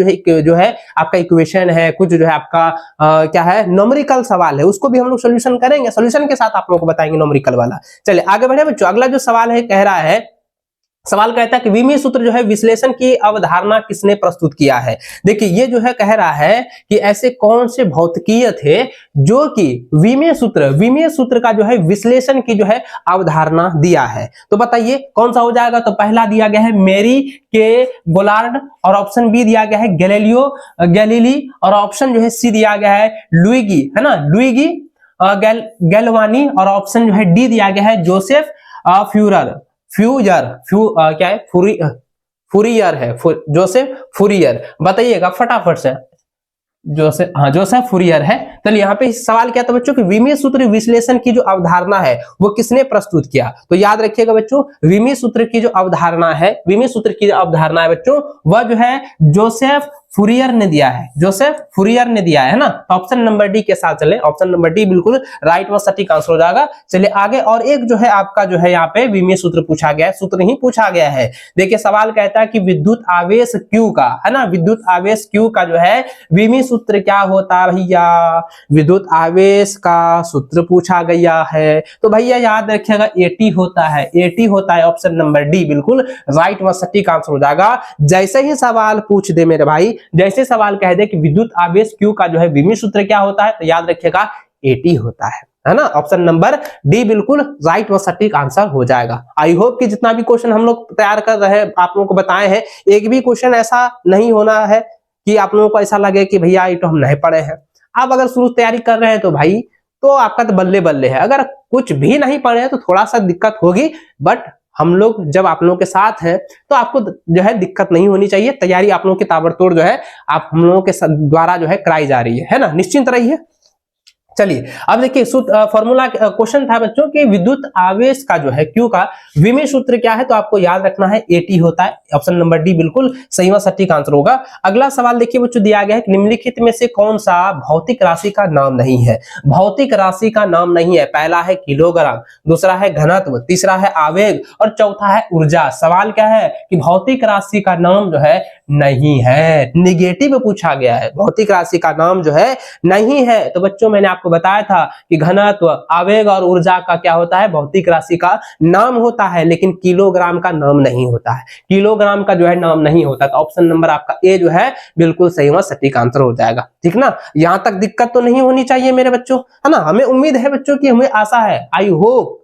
जो है आपका इक्वेशन है, कुछ जो है आपका क्या है न्यूमेरिकल सवाल है, उसको भी हम लोग सोल्यूशन करेंगे, सोल्यूशन के साथ आप लोगों को बताएंगे न्यूमेरिकल वाला। चलिए आगे बढ़े बच्चों, अगला जो सवाल है कह रहा है, सवाल कहता है कि विमीय सूत्र जो है विश्लेषण की अवधारणा किसने प्रस्तुत किया है। देखिए ये जो है कह रहा है कि ऐसे कौन से भौतिकीय थे जो कि विमीय सूत्र का जो है विश्लेषण की जो है अवधारणा दिया है। तो बताइए कौन सा हो जाएगा। तो पहला दिया गया है मेरी के गोलार्ड, और ऑप्शन बी दिया गया है गैलीली, और ऑप्शन जो है सी दिया गया है लुइगी, है ना, लुइगी गैल्वानी, और ऑप्शन जो है डी दिया गया है जोसेफ फूरियर है, जोसेफ फूरियर। बताइएगा फटाफट से, जोसेफ फूरियर है। चलिए यहाँ पे सवाल क्या था बच्चों कि विमीय सूत्र विश्लेषण की जो अवधारणा है वो किसने प्रस्तुत किया। तो याद रखिएगा बच्चों, विमीय सूत्र की जो अवधारणा है, विमीय सूत्र की जो अवधारणा है बच्चों, वह जो है जोसेफ फूरियर ने दिया है, जोसेफ फूरियर ने दिया है ना। ऑप्शन नंबर डी के साथ चले, ऑप्शन नंबर डी बिल्कुल राइट व सटीक आंसर हो जाएगा। चलिए आगे, और एक जो है आपका जो है यहाँ पे विमीय सूत्र पूछा गया है, सूत्र ही पूछा गया है। देखिए सवाल कहता है कि विद्युत आवेश Q का, है ना, विद्युत आवेश Q का जो है विमीय सूत्र क्या होता है भैया, विद्युत आवेश का सूत्र पूछा गया है। तो भैया याद रखिएगा AT होता है, AT होता है। ऑप्शन नंबर डी बिल्कुल राइट व सटीक आंसर हो जाएगा। जैसे ही सवाल पूछ दे मेरे भाई, जैसे सवाल कह दे कि विद्युत आवेश Q का जो है विमीय सूत्र क्या होता है, तो याद रखिएगा AT होता है ना। ऑप्शन नंबर डी बिल्कुल राइट व सटीक आंसर हो जाएगा। आई होप कि जितना भी क्वेश्चन हम लोग तैयार कर रहे हैं, आप लोगों को बताए हैं, एक भी क्वेश्चन ऐसा नहीं होना है कि आप लोगों को ऐसा लगे कि भैया ये तो हम नहीं पढ़े हैं। आप अगर शुरू तैयारी कर रहे हैं तो भाई तो आपका तो बल्ले बल्ले है। अगर कुछ भी नहीं पढ़े हैं तो थोड़ा सा दिक्कत होगी, बट हम लोग जब आप लोगों के साथ हैं तो आपको जो है दिक्कत नहीं होनी चाहिए। तैयारी आप लोगों की ताबड़तोड़ जो है आप हम लोगों के द्वारा जो है कराई जा रही है ना, निश्चिंत रहिए। चलिए अब देखिए फॉर्मूला क्वेश्चन था बच्चों कि विद्युत आवेश का जो है Q का विमीय सूत्र क्या है, तो आपको याद रखना है AT होता है। ऑप्शन नंबर डी बिल्कुल सही व सटीक आंसर होगा। अगला सवाल देखिए बच्चों दिया गया है कि निम्नलिखित में से कौन सा भौतिक राशि का नाम नहीं है। भौतिक राशि का नाम नहीं है, पहला है किलोग्राम, दूसरा है घनत्व, तीसरा है आवेग और चौथा है ऊर्जा। सवाल क्या है कि भौतिक राशि का नाम जो है नहीं है, निगेटिव पूछा गया है, भौतिक राशि का नाम जो है नहीं है। तो बच्चों मैंने आपको बताया था कि घनत्व, आवेग और ऊर्जा का क्या होता है, भौतिक राशि का नाम होता है, लेकिन किलोग्राम का नाम नहीं होता है। किलोग्राम का जो है नाम नहीं होता। तो ऑप्शन नंबर आपका ए जो है बिल्कुल सही व सटीक आंसर हो जाएगा। ठीक ना, यहां तक दिक्कत तो नहीं होनी चाहिए मेरे बच्चों, है ना। हमें उम्मीद है बच्चों की, हमें आशा है, आई होप,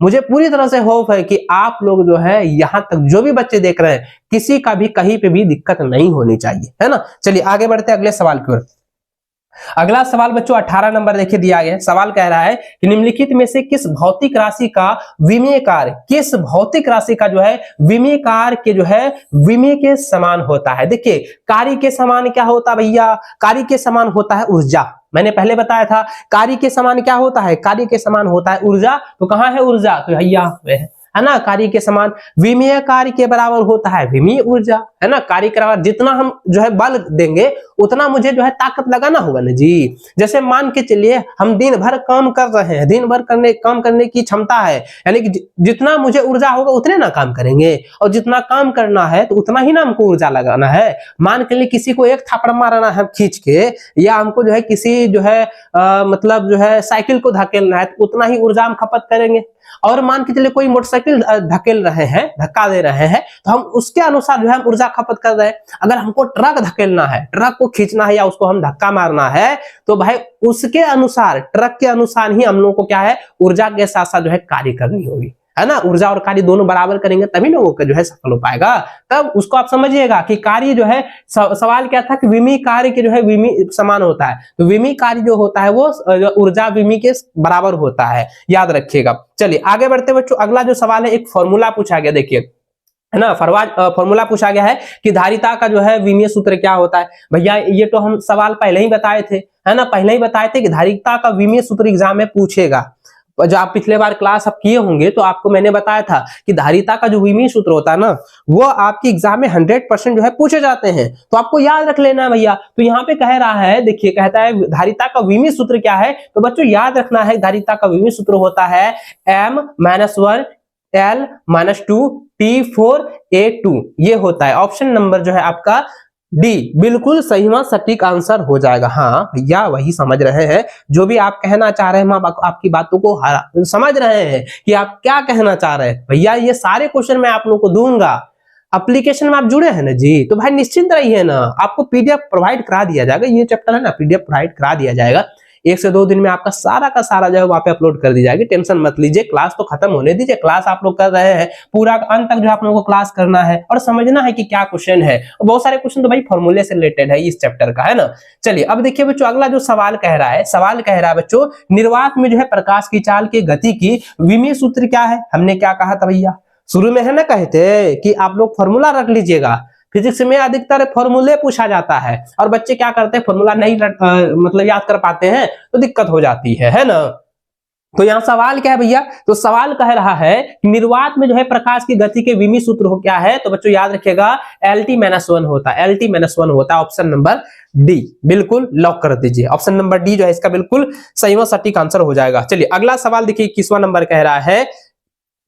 मुझे पूरी तरह से होप है कि आप लोग जो है यहां तक जो भी बच्चे देख रहे हैं किसी का भी कहीं पे भी दिक्कत नहीं होनी चाहिए, है ना। चलिए आगे बढ़ते हैं अगले सवाल की ओर। अगला सवाल बच्चों 18 नंबर देखिए दिया गया। सवाल कह रहा है कि निम्नलिखित में से किस भौतिक राशि का विमीय कार्य, किस भौतिक राशि का जो है विमीय कार्य के जो है विमीय के समान होता है। देखिए कार्य के समान क्या होता है भैया, कार्य के समान होता है ऊर्जा। मैंने पहले बताया था कार्य के समान क्या होता है, कार्य के समान होता है ऊर्जा। तो कहां है ऊर्जा, तो भैया है ना, कार्य के समान विमीय कार्य के बराबर होता है विमीय ऊर्जा, है ना। कार्य के बराबर जितना हम जो है बल देंगे उतना मुझे जो है ताकत लगाना होगा ना जी। जैसे मान के चलिए हम दिन भर काम कर रहे हैं, दिन भर काम करने की क्षमता है, यानी कि जितना मुझे ऊर्जा होगा उतने ना काम करेंगे, और जितना काम करना है तो उतना ही ना हमको ऊर्जा लगाना है। मान के लिए किसी को एक थप्पड़ मारना है खींच के, या हमको जो है किसी जो है मतलब जो है साइकिल को धकेलना है, तो उतना ही ऊर्जा हम खपत करेंगे। और मान के चलिए कोई मोटरसाइकिल धकेल रहे हैं, धक्का दे रहे हैं, तो हम उसके अनुसार जो है ऊर्जा खपत कर रहे हैं। अगर हमको ट्रक धकेलना है, ट्रक को खींचना है या उसको हम धक्का मारना है, तो भाई उसके अनुसार, ट्रक के अनुसार ही हम लोगों को क्या है ऊर्जा के साथ साथ जो है कार्य करनी होगी, है ना। ऊर्जा और कार्य दोनों बराबर करेंगे तभी लोगों का जो है सफल हो पाएगा। तब उसको आप समझिएगा कि कार्य जो है सवाल क्या था कि विमीय कार्य के जो है विमीय समान होता है। तो विमीय कार्य जो होता है वो ऊर्जा विमीय के बराबर होता है, याद रखिएगा। चलिए आगे बढ़ते बच्चों। अगला जो सवाल है एक फॉर्मूला पूछा गया, देखिए है ना, फॉर्मूला पूछा गया है कि धारिता का जो है विमीय सूत्र क्या होता है। भैया ये तो हम सवाल पहले ही बताए थे, है ना, पहले ही बताए थे कि धारिता का विमीय सूत्र एग्जाम में पूछेगा। जो आप पिछले बार क्लास आप किए होंगे तो आपको मैंने बताया था कि धारिता का जो विमीय सूत्र होता है ना, वो आपके एग्जाम में 100% जो है पूछे जाते हैं, तो आपको याद रख लेना है भैया। तो यहाँ पे कह रहा है, देखिए कहता है धारिता का विमीय सूत्र क्या है, तो बच्चों याद रखना है धारिता का विमीय सूत्र होता है M-1 L-2 T4A2, ये होता है। ऑप्शन नंबर जो है आपका डी बिल्कुल सही व सटीक आंसर हो जाएगा। हाँ भैया वही समझ रहे हैं, जो भी आप कहना चाह रहे हैं हम आपकी बातों को समझ रहे हैं कि आप क्या कहना चाह रहे हैं। भैया ये सारे क्वेश्चन मैं आप लोगों को दूंगा, एप्लीकेशन में आप जुड़े हैं ना जी, तो भाई निश्चिंत रहिए ना, आपको पीडीएफ प्रोवाइड करा दिया जाएगा। ये चैप्टर है ना, पीडीएफ प्रोवाइड करा दिया जाएगा। 1 से 2 दिन में आपका सारा का सारा जो है वहां पे अपलोड कर दी जाएगी। टेंशन मत लीजिए, क्लास तो खत्म होने दीजिए। क्लास आप लोग कर रहे हैं, पूरा अंत तक जो आप लोगों को क्लास करना है और समझना है कि क्या क्वेश्चन है। और बहुत सारे क्वेश्चन तो भाई फॉर्मूले से रिलेटेड है इस चैप्टर का, है ना। चलिए अब देखिए बच्चों अगला जो सवाल कह रहा है, सवाल कह रहा है बच्चों निर्वात में जो है प्रकाश की चाल की गति की विमीय सूत्र क्या है। हमने क्या कहा था भैया, शुरू में है ना कहते कि आप लोग फॉर्मूला रख लीजिएगा। फिजिक्स में अधिकतर फॉर्मूले पूछा जाता है और बच्चे क्या करते हैं फॉर्मूला नहीं मतलब याद कर पाते हैं, तो दिक्कत हो जाती है ना। तो यहाँ सवाल क्या है भैया, तो सवाल कह रहा है कि निर्वात में जो है प्रकाश की गति के विमीय सूत्र हो क्या है, तो बच्चों याद रखिएगा LT-1 होता है, LT-1 होता है। ऑप्शन नंबर डी बिल्कुल लॉक कर दीजिए। ऑप्शन नंबर डी जो है इसका बिल्कुल सही व सटीक आंसर हो जाएगा। चलिए अगला सवाल देखिए 21वां नंबर कह रहा है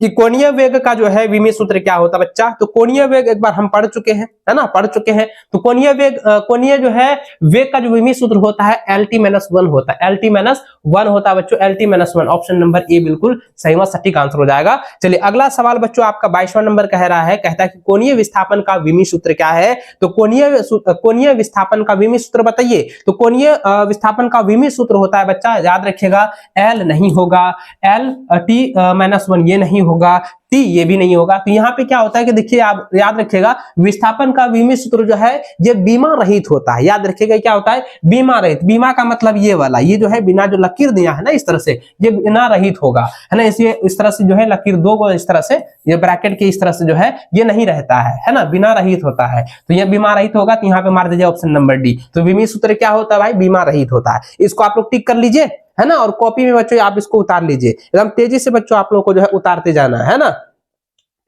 कि कोणीय वेग का जो है विमीय सूत्र क्या होता है बच्चा। तो कोणीय वेग एक बार हम पढ़ चुके हैं, है ना, पढ़ चुके हैं। तो कोणीय जो है वेग का जो विमीय सूत्र होता है LT-1 होता है, LT-1 होता है बच्चों, LT-1। ऑप्शन नंबर ए बिल्कुल सही व सटीक आंसर हो जाएगा। चलिए अगला सवाल बच्चों आपका 22वां नंबर कह रहा है, कहता है कि कोणीय विस्थापन का विमीय सूत्र क्या है। तो कोणीय विस्थापन का विमीय सूत्र बताइए। तो कोणीय विस्थापन का विमीय सूत्र होता है बच्चा, याद रखिएगा L नहीं होगा, LT-1 ये नहीं होगा, टी ये भी नहीं होगा। तो यहाँ पे क्या होता है कि देखिए आप याद रखिएगा विस्थापन का विमीय सूत्र जो है ये बीमा रहित होता है। याद रखिएगा क्या होता है, बीमा रहित। बीमा का मतलब ये वाला, ये जो है बिना जो लकीर दिया है ना इस तरह से, ये बिना रहित होगा, है ना। इसलिए इस तरह से जो है लकीर दो को इस तरह से, ये ब्रैकेट के इस तरह से जो है ये नहीं रहता है ना, बिना रहित होता है। तो ये बीमा रहित होगा, तो यहाँ पे मार दीजिए ऑप्शन नंबर डी। तो विमीय सूत्र क्या होता है भाई, बीमा रहित होता है। इसको आप लोग टिक कर लीजिए, है ना। और कॉपी में बच्चों आप इसको उतार लीजिए, एकदम तेजी से बच्चों आप लोगों को जो है उतारते जाना है ना,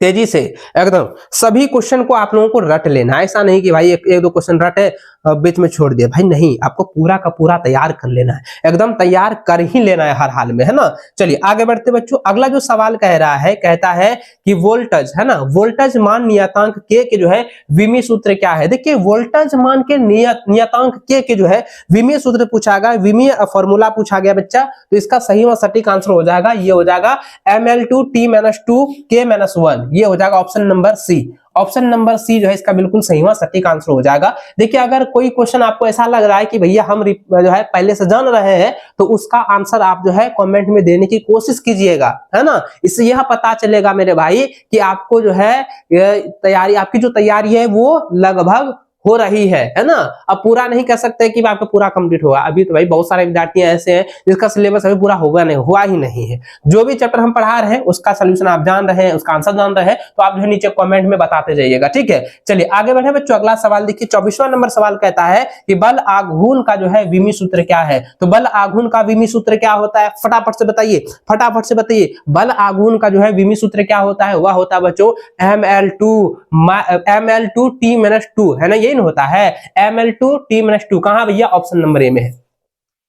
तेजी से एकदम सभी क्वेश्चन को आप लोगों को रट लेना। ऐसा नहीं कि भाई एक दो क्वेश्चन रटे बीच में छोड़ दिया, भाई नहीं, आपको पूरा का पूरा तैयार कर लेना है, एकदम तैयार कर ही लेना है हर हाल में, है ना। चलिए आगे बढ़ते बच्चों। अगला जो सवाल कह रहा है, कहता है कि वोल्टेज, है ना, वोल्टेज मान नियतांक के जो है विमीय सूत्र क्या है। देखिए वोल्टेज मान के नियतांक के जो है विमीय सूत्र पूछा गया, विमीय फॉर्मूला पूछा गया बच्चा, तो इसका सही व सटीक आंसर हो जाएगा, ये हो जाएगा ml2t-2 k-1, ये हो जाएगा option number C. Option number C जो है इसका बिल्कुल सही व सटीक आंसर हो जाएगा। देखिए अगर कोई क्वेश्चन आपको ऐसा लग रहा है कि भैया हम जो है पहले से जान रहे हैं, तो उसका आंसर आप जो है कमेंट में देने की कोशिश कीजिएगा, है ना। इससे यह पता चलेगा मेरे भाई कि आपको जो है तैयारी, आपकी जो तैयारी है वो लगभग हो रही है ना। अब पूरा नहीं कह सकते कि आपका पूरा कंप्लीट होगा, अभी तो भाई बहुत सारे विद्यार्थी ऐसे हैं जिसका सिलेबस अभी पूरा हुआ ही नहीं है। जो भी चैप्टर हम पढ़ा रहे हैं उसका सोल्यूशन आप जान रहे हैं, उसका आंसर जान रहे हैं, तो आप जो है नीचे कमेंट में बताते जाइएगा, ठीक है। चलिए आगे बढ़े बच्चों। अगला सवाल देखिए, 24वां नंबर सवाल कहता है कि बल आघूर्ण का जो है विमीय सूत्र क्या है। तो बल आघूर्ण का विमीय सूत्र क्या होता है, फटाफट से बताइए, फटाफट से बताइए। बल आघूर्ण का जो है विमीय सूत्र क्या होता है, वह होता है बच्चों ml2t-2, है ना, यही होता है ml2t-2। कहां भैया, ऑप्शन नंबर ए में है।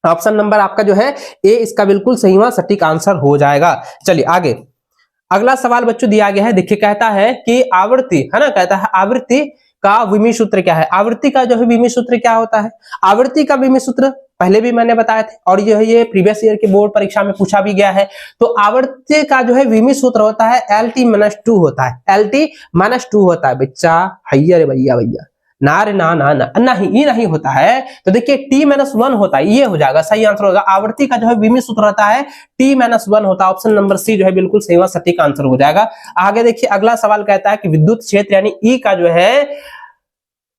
ऑप्शन नंबर आपका जो है ए इसका बिल्कुल सही व सटीक आंसर हो जाएगा। चलिए आगे अगला सवाल बच्चों दिया गया है, देखिए कहता है कि आवृत्ति, है ना, कहता है आवृत्ति का विमीय सूत्र क्या है। आवृत्ति का जो है विमीय सूत्र क्या होता है। आवृत्ति का विमीय सूत्र पहले भी मैंने बताया था, और ये प्रीवियस ईयर की बोर्ड परीक्षा में पूछा भी गया है। तो आवर्ती का जो है विमीय सूत्र होता है LT-2 होता है, LT-2 होता है बच्चा। हैया रे भैया भैया, ना रे ना ना ना नहीं, ये नहीं होता है। तो देखिए T-1 होता है, ये हो जाएगा सही आंसर होगा। आवर्ती का जो है विमीय सूत्र होता है T-1 होता है, ऑप्शन नंबर सी जो है बिल्कुल सही व सटीक आंसर हो जाएगा। आगे देखिए अगला सवाल कहता है कि विद्युत क्षेत्र यानी ई का जो है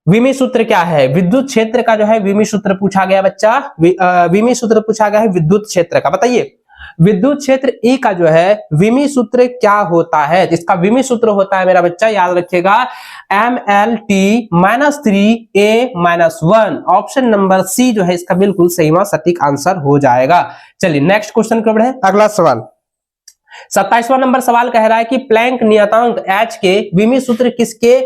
विमीय सूत्र क्या है। विद्युत क्षेत्र का जो है विमीय सूत्र पूछा गया बच्चा, विमीय सूत्र पूछा गया है विद्युत क्षेत्र का। बताइए विद्युत क्षेत्र ई का जो है विमीय सूत्र क्या होता है। इसका विमीय सूत्र होता है मेरा बच्चा, याद रखिएगा, mlt-3a-1। ऑप्शन नंबर सी जो है इसका बिल्कुल सही व सटीक आंसर हो जाएगा। चलिए नेक्स्ट क्वेश्चन को बढ़े। अगला सवाल 27वां नंबर सवाल कह रहा है कि प्लैंक नियतांक H के विमीय सूत्र किसके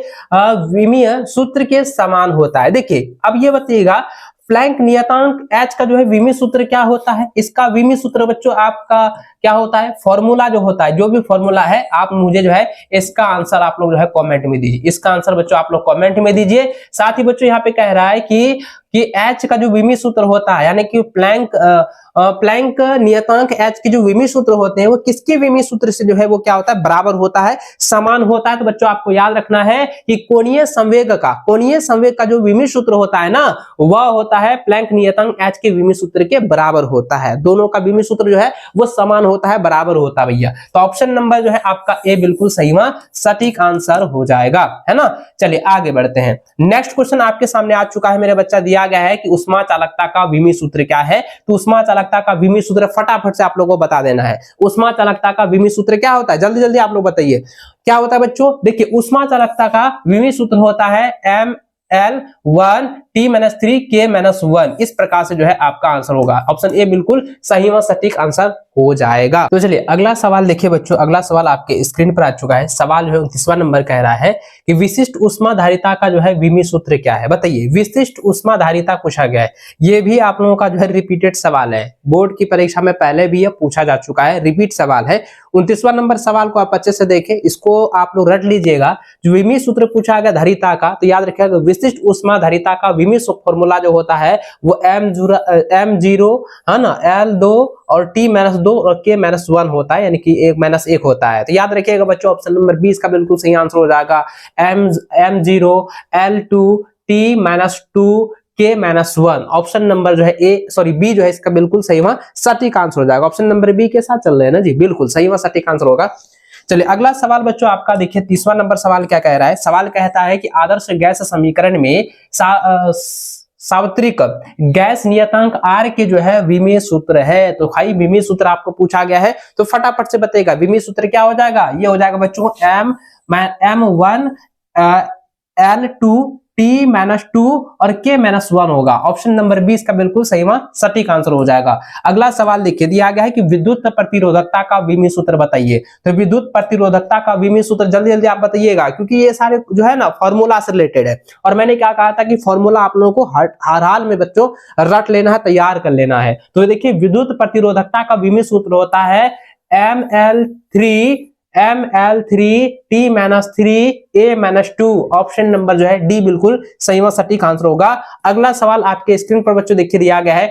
विमीय सूत्र के समान होता है। देखिए अब ये बताइएगा प्लैंक नियतांक H का जो है विमीय सूत्र क्या होता है। इसका विमीय सूत्र बच्चों आपका क्या होता है, फॉर्मूला जो होता है, जो भी फॉर्मूला है आप मुझे जो है इसका आंसर आप लोग जो है कमेंट में दीजिए। इसका आंसर बच्चों आप लोग कमेंट में दीजिए। साथ ही बच्चों यहाँ पे कह रहा है कि H का जो विमीय सूत्र होता है, यानी कि प्लैंक नियतांक H के जो विमीय सूत्र होते हैं वो किसके विमीय सूत्र से जो है वो क्या होता है, बराबर होता है, समान होता है। तो बच्चों आपको याद रखना है कि कोणीय संवेग का जो विमीय सूत्र होता है ना, वह होता है प्लैंक नियतांक H के विमीय सूत्र के बराबर होता है। दोनों का विमीय सूत्र जो है वो समान होता है, बराबर होता है भैया। तो ऑप्शन नंबर जो है आपका ए बिल्कुल सही व सटीक आंसर हो जाएगा, है ना। चलिए आगे बढ़ते हैं। नेक्स्ट क्वेश्चन आपके सामने आ चुका है मेरे बच्चा, दिया गया है कि उष्मा चालकता का विमीय सूत्र क्या है। तो उष्मा चालकता का विमीय सूत्र फटाफट से आप लोगों को बता देना है। उष्मा चालकता का विमीय सूत्र क्या होता है, जल्दी जल्दी आप लोग बताइए क्या होता है बच्चों। देखिए उष्मा चालकता का विमीय सूत्र होता है ml1t-3k-1। इस प्रकार से जो है आपका आंसर होगा। ऑप्शन ए बिल्कुल सही व सटीक आंसर हो जाएगा। तो चलिए अगला सवाल देखिए बच्चों। अगला सवाल आपके स्क्रीन पर आ चुका है। सवाल जो है 29वां नंबर कह रहा है कि विशिष्ट ऊष्माधारिता का जो है विमीय सूत्र क्या है। बताइए विशिष्ट ऊष्माधारिता पूछा गया है। ये भी आप लोगों का जो है रिपीटेड सवाल है, बोर्ड की परीक्षा में पहले भी यह पूछा जा चुका है, रिपीट सवाल है। 29वां नंबर सवाल को आप अच्छे से देखें, इसको आप लोग रट लीजिएगा। जो विमीय सूत्र पूछा गया धारिता का, तो याद रखिएगा विशिष्ट ऊष्माधारिता का विमीय फॉर्मूला जो होता है वो m0 है ना, L2 और T-2 और K-1 होता है, यानी कि -1 होता है। तो याद रखिएगा बच्चों ऑप्शन नंबर 20 का बिल्कुल सही आंसर हो जाएगा m0 L2 T-2 K-1। Option number जो है बी जो है इसका बिल्कुल सही व सटीक आंसर हो जाएगा। ऑप्शन नंबर बी के साथ चल रहे हैं ना जी, बिल्कुल सही व सटीक आंसर होगा। चलिए अगला सवाल बच्चों आपका देखिए 30वां नंबर सवाल क्या कह रहा है। सवाल कहता है कि आदर्श गैस समीकरण में सार्वत्रिक गैस नियतांक R के जो है विमीय सूत्र है। तो भाई विमीय सूत्र आपको पूछा गया है तो फटाफट से बताइएगा विमीय सूत्र क्या हो जाएगा। ये हो जाएगा बच्चों M1 L2 T-2 और K-1 होगा। ऑप्शन नंबर 20 का बिल्कुल सही सटीक आंसर हो जाएगा। अगला सवाल देखिए दिया गया है कि विद्युत प्रतिरोधकता का विमीय सूत्र बताइए। तो विद्युत प्रतिरोधकता का विमीय सूत्र जल्दी जल्दी आप बताइएगा, क्योंकि ये सारे जो है ना फॉर्मूला से रिलेटेड है। और मैंने क्या कहा था कि फॉर्मूला आप लोगों को हर हाल में बच्चों रट लेना है, तैयार कर लेना है। तो देखिए विद्युत प्रतिरोधकता का विमीय सूत्र होता है ML3T-3A-2। ऑप्शन नंबर जो है डी बिल्कुल सही व सटीक आंसर होगा। अगला सवाल आपके स्क्रीन पर बच्चों देखिए दिया गया है,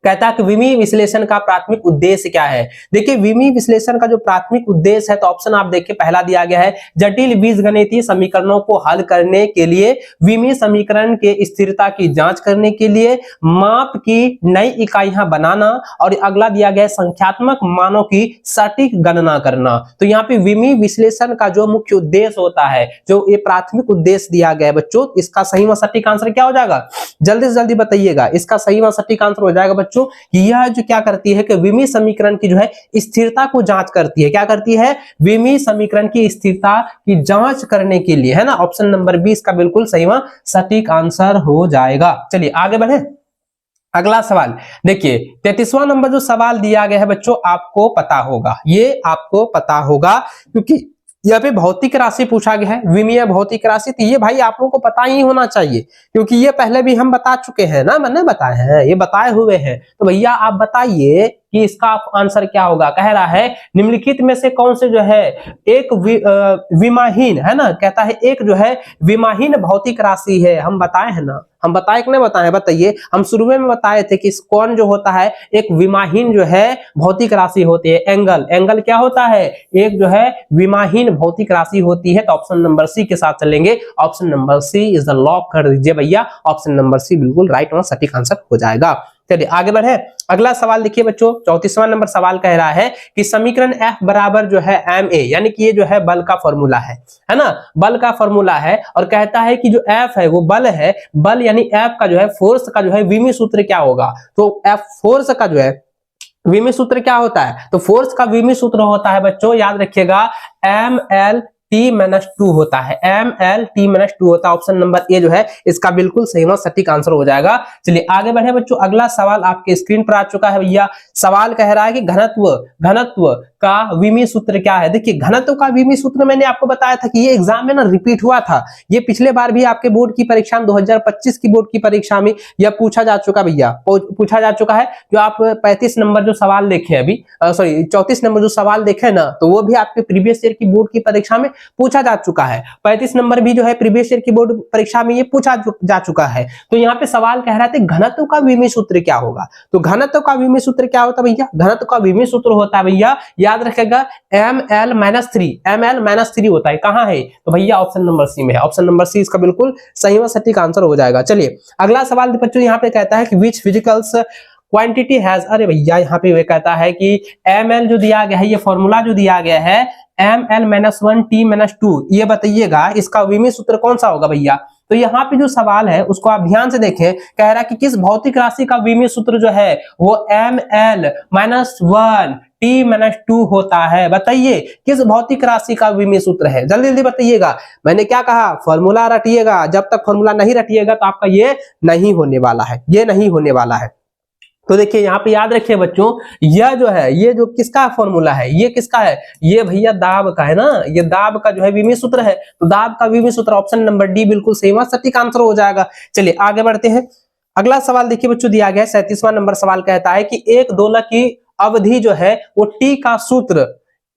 कहता है कि विमीय विश्लेषण का प्राथमिक उद्देश्य क्या है। देखिए विमीय विश्लेषण का जो प्राथमिक उद्देश्य है तो ऑप्शन आप देखिए पहला दिया गया है जटिल बीजगणितीय समीकरणों को हल करने के लिए, विमीय समीकरण के स्थिरता की जांच करने के लिए, माप की नई इकाइयां बनाना, और अगला दिया गया है संख्यात्मक मानों की सटीक गणना करना। तो यहाँ पे विमीय विश्लेषण का जो मुख्य उद्देश्य होता है, जो ये प्राथमिक उद्देश्य दिया गया है बच्चों, इसका सही व सटीक आंसर क्या हो जाएगा, जल्दी से जल्दी बताइएगा। इसका सही व सटीक आंसर हो जाएगा बच्चों यह जो क्या करती है कि विमीय समीकरण की जो है स्थिरता को जांच करती है। क्या करती है, विमीय समीकरण की स्थिरता की जांच करने के लिए, है ना। ऑप्शन नंबर 20 का बिल्कुल सही व सटीक आंसर हो जाएगा। चलिए आगे बढ़े। अगला सवाल देखिए 33वां नंबर जो सवाल दिया गया है बच्चों, आपको पता होगा, ये आपको पता होगा क्योंकि यहाँ पे भौतिक राशि पूछा गया है, विमीय भौतिक राशि। तो ये भाई आप लोगों को पता ही होना चाहिए क्योंकि ये पहले भी हम बता चुके हैं ना, मैंने बताए हैं, ये बताए हुए हैं। तो भैया आप बताइए कि इसका आंसर क्या होगा। कह रहा है निम्नलिखित में से कौन से जो है एक विमाहीन, है ना, कहता है एक जो है विमाहीन भौतिक राशि है। हम बताए हैं ना, हम बताए कि नहीं बताए, बताइए। हम शुरू में बताए थे कि कौन जो होता है एक विमाहीन जो है भौतिक राशि होती है। एंगल, एंगल क्या होता है, एक जो है विमाहीन भौतिक राशि होती है। तो ऑप्शन नंबर सी के साथ चलेंगे। Option number C is the lock कर दीजिए भैया। ऑप्शन नंबर सी बिल्कुल राइट और सटीक आंसर हो जाएगा। चलिए आगे बढ़े। अगला सवाल देखिए बच्चों 34वां नंबर सवाल कह रहा है कि समीकरण F बराबर जो है ma, यानी कि ये जो है बल का फॉर्मूला है ना, बल का फॉर्मूला है। और कहता है कि जो F है वो बल है, बल यानी F का जो है फोर्स का जो है विमीय सूत्र क्या होगा। तो F फोर्स का जो है विमीय सूत्र क्या होता है, तो फोर्स का विमीय सूत्र होता है बच्चों, याद रखिएगा ML-T-2 होता है, ML-T-2 होता है। ऑप्शन नंबर ए जो है इसका बिल्कुल सही व सटीक आंसर हो जाएगा। चलिए आगे बढ़े बच्चों। अगला सवाल आपके स्क्रीन पर आ चुका है भैया। सवाल कह रहा है कि घनत्व का विमीय सूत्र क्या है। देखिए घनत्व का विमीय सूत्र मैंने आपको बताया था कि ये एग्जाम में ना रिपीट हुआ था। ये पिछले बार भी आपके बोर्ड की परीक्षा में 2025 की बोर्ड की परीक्षा में यह पूछा जा चुका भैया, पूछा जा चुका है। जो आप 35 नंबर जो सवाल देखे अभी, सॉरी 34 नंबर जो सवाल देखे ना, तो वो भी आपके प्रीवियस ईयर की बोर्ड की परीक्षा में पूछा जा चुका है। 35 नंबर भी जो है प्रीवियस ईयर की बोर्ड परीक्षा में ये पूछा जा चुका है। तो यहाँ पे सवाल कह रहा था घनत्व का विमीय सूत्र क्या होगा। तो घनत्व का विमीय सूत्र क्या होता है भैया, घनत्व का विमीय सूत्र होता है भैया, याद रखेगा ML-3 होता है। कहां है, तो भैया ऑप्शन नंबर सी में है। ऑप्शन नंबर सी इसका बिल्कुल सही व सटीक आंसर हो जाएगा। चलिए अगला सवाल बच्चों यहाँ पे कहता है कि विच फिजिकल्स क्वांटिटी हैज, अरे भैया यहाँ पे कहता है कि ml जो दिया गया है, ये फॉर्मूला जो दिया गया है ML-1T-2, ये बताइएगा इसका विमीय सूत्र कौन सा होगा भैया। तो यहाँ पे जो सवाल है उसको आप ध्यान से देखें, कह रहा है कि किस भौतिक राशि का विमीय सूत्र जो है वो ML-1T-2 होता है। बताइए किस भौतिक राशि का विमीय सूत्र है, जल्दी जल्दी बताइएगा। मैंने क्या कहा, फॉर्मूला रटिएगा। जब तक फॉर्मूला नहीं रटिएगा तो आपका ये नहीं होने वाला है, ये नहीं होने वाला है। तो देखिए यहाँ पे याद रखिए बच्चों, यह जो है ये जो किसका फॉर्मूला है, ये किसका है, ये भैया दाब का है ना, ये दाब का जो है विमीय सूत्र है। तो दाब का विमीय सूत्र ऑप्शन नंबर डी बिल्कुल सही व सटीक आंसर हो जाएगा। चलिए आगे बढ़ते हैं। अगला सवाल देखिए बच्चों दिया गया है 37वां नंबर सवाल कहता है कि एक दोलक की अवधि जो है वो टी का सूत्र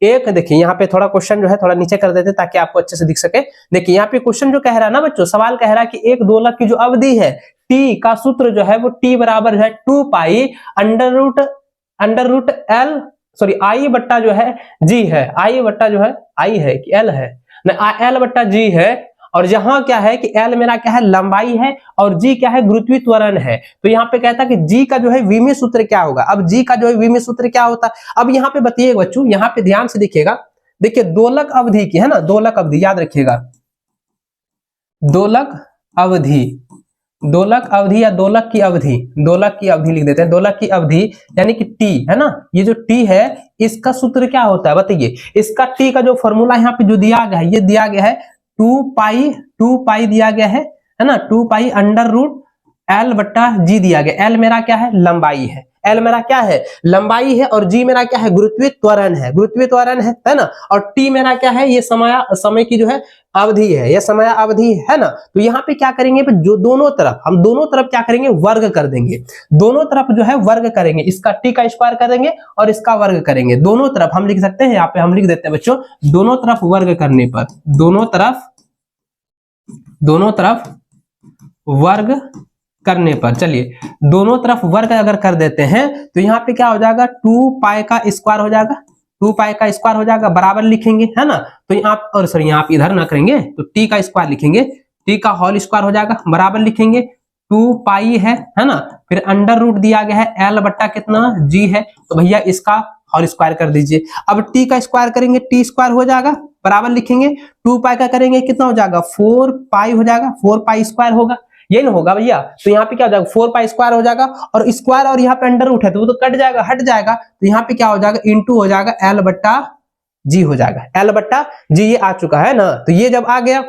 एक, देखिए यहाँ पे थोड़ा क्वेश्चन जो है थोड़ा नीचे कर देते ताकि आपको अच्छे से दिख सके। देखिए यहाँ पे क्वेश्चन जो कह रहा है ना बच्चों, सवाल कह रहा है कि एक दोलक की जो अवधि है टी का सूत्र जो है वो टी बराबर है 2 पाई अंडर रूट एल, सॉरी आई बट्टा जो है जी है, आई बट्टा जो है आई है कि एल है ना, एल बट्टा जी है। और जहां क्या है कि एल मेरा क्या है लंबाई है और जी क्या है गुरुत्वीय त्वरण है। तो यहाँ पे कहता है कि जी का जो है विमीय सूत्र क्या होगा। अब जी का जो है विमीय सूत्र क्या होता है, अब यहाँ पे बताइएगा बच्चों, यहाँ पे ध्यान से देखिएगा। देखिए दोलक अवधि की है ना, दोलक अवधि याद रखिएगा, दोलक अवधि, दोलक अवधि या दोलक की अवधि, दोलक की अवधि लिख देते हैं, दोलक की अवधि यानी कि टी है ना, ये जो टी है इसका सूत्र क्या होता है बताइए, इसका टी का जो फॉर्मूला यहाँ पे जो दिया गया है, ये दिया गया है 2 पाई दिया गया है ना, 2 पाई अंडर रूट एल बट्टा जी दिया गया। एल मेरा क्या है, लंबाई है, एल मेरा क्या है, लंबाई है, और जी मेरा क्या है, गुरुत्वीय त्वरण है, गुरुत्वीय त्वरण है ना, और टी मेरा क्या है, ये समय की जो है अवधि है, ये समय अवधि है ना। तो यहाँ पे क्या करेंगे, जो दोनों तरफ, हम दोनों तरफ क्या करेंगे, वर्ग कर देंगे, दोनों तरफ जो है वर्ग करेंगे, इसका टी का स्क्वायर करेंगे और इसका वर्ग करेंगे, दोनों तरफ हम लिख सकते हैं, यहाँ पे हम लिख देते हैं बच्चों, दोनों तरफ वर्ग करने पर, दोनों तरफ वर्ग करने पर, चलिए दोनों तरफ वर्ग अगर कर देते हैं तो यहाँ पे क्या हो जाएगा, 2 पाई का स्क्वायर हो जाएगा, 2 पाई का स्क्वायर हो जाएगा, बराबर लिखेंगे है ना। तो यहाँ और सॉरी यहाँ पे इधर ना करेंगे, तो टी का स्क्वायर लिखेंगे, टी का होल स्क्वायर हो जाएगा, बराबर लिखेंगे 2 पाई है ना, फिर अंडर रूट दिया गया है एल बट्टा कितना, जी है, तो भैया इसका होल स्क्वायर कर दीजिए। अब टी का स्क्वायर करेंगे, टी स्क्वायर हो जाएगा, बराबर लिखेंगे 2 पाई का करेंगे कितना हो जाएगा, 4 पाई हो जाएगा, 4 पाई स्क्वायर होगा, ये ना होगा भैया, तो यहाँ पे क्या हो जाएगा, 4 पाई स्क्वायर हो जाएगा, और स्क्वायर और यहाँ पे अंडर रूट है तो वो तो कट जाएगा, हट जाएगा, तो यहाँ पे क्या हो जाएगा, इंटू हो जाएगा एल बट्टा जी हो जाएगा, एल बट्टा जी, ये आ चुका है ना। तो ये जब आ गया,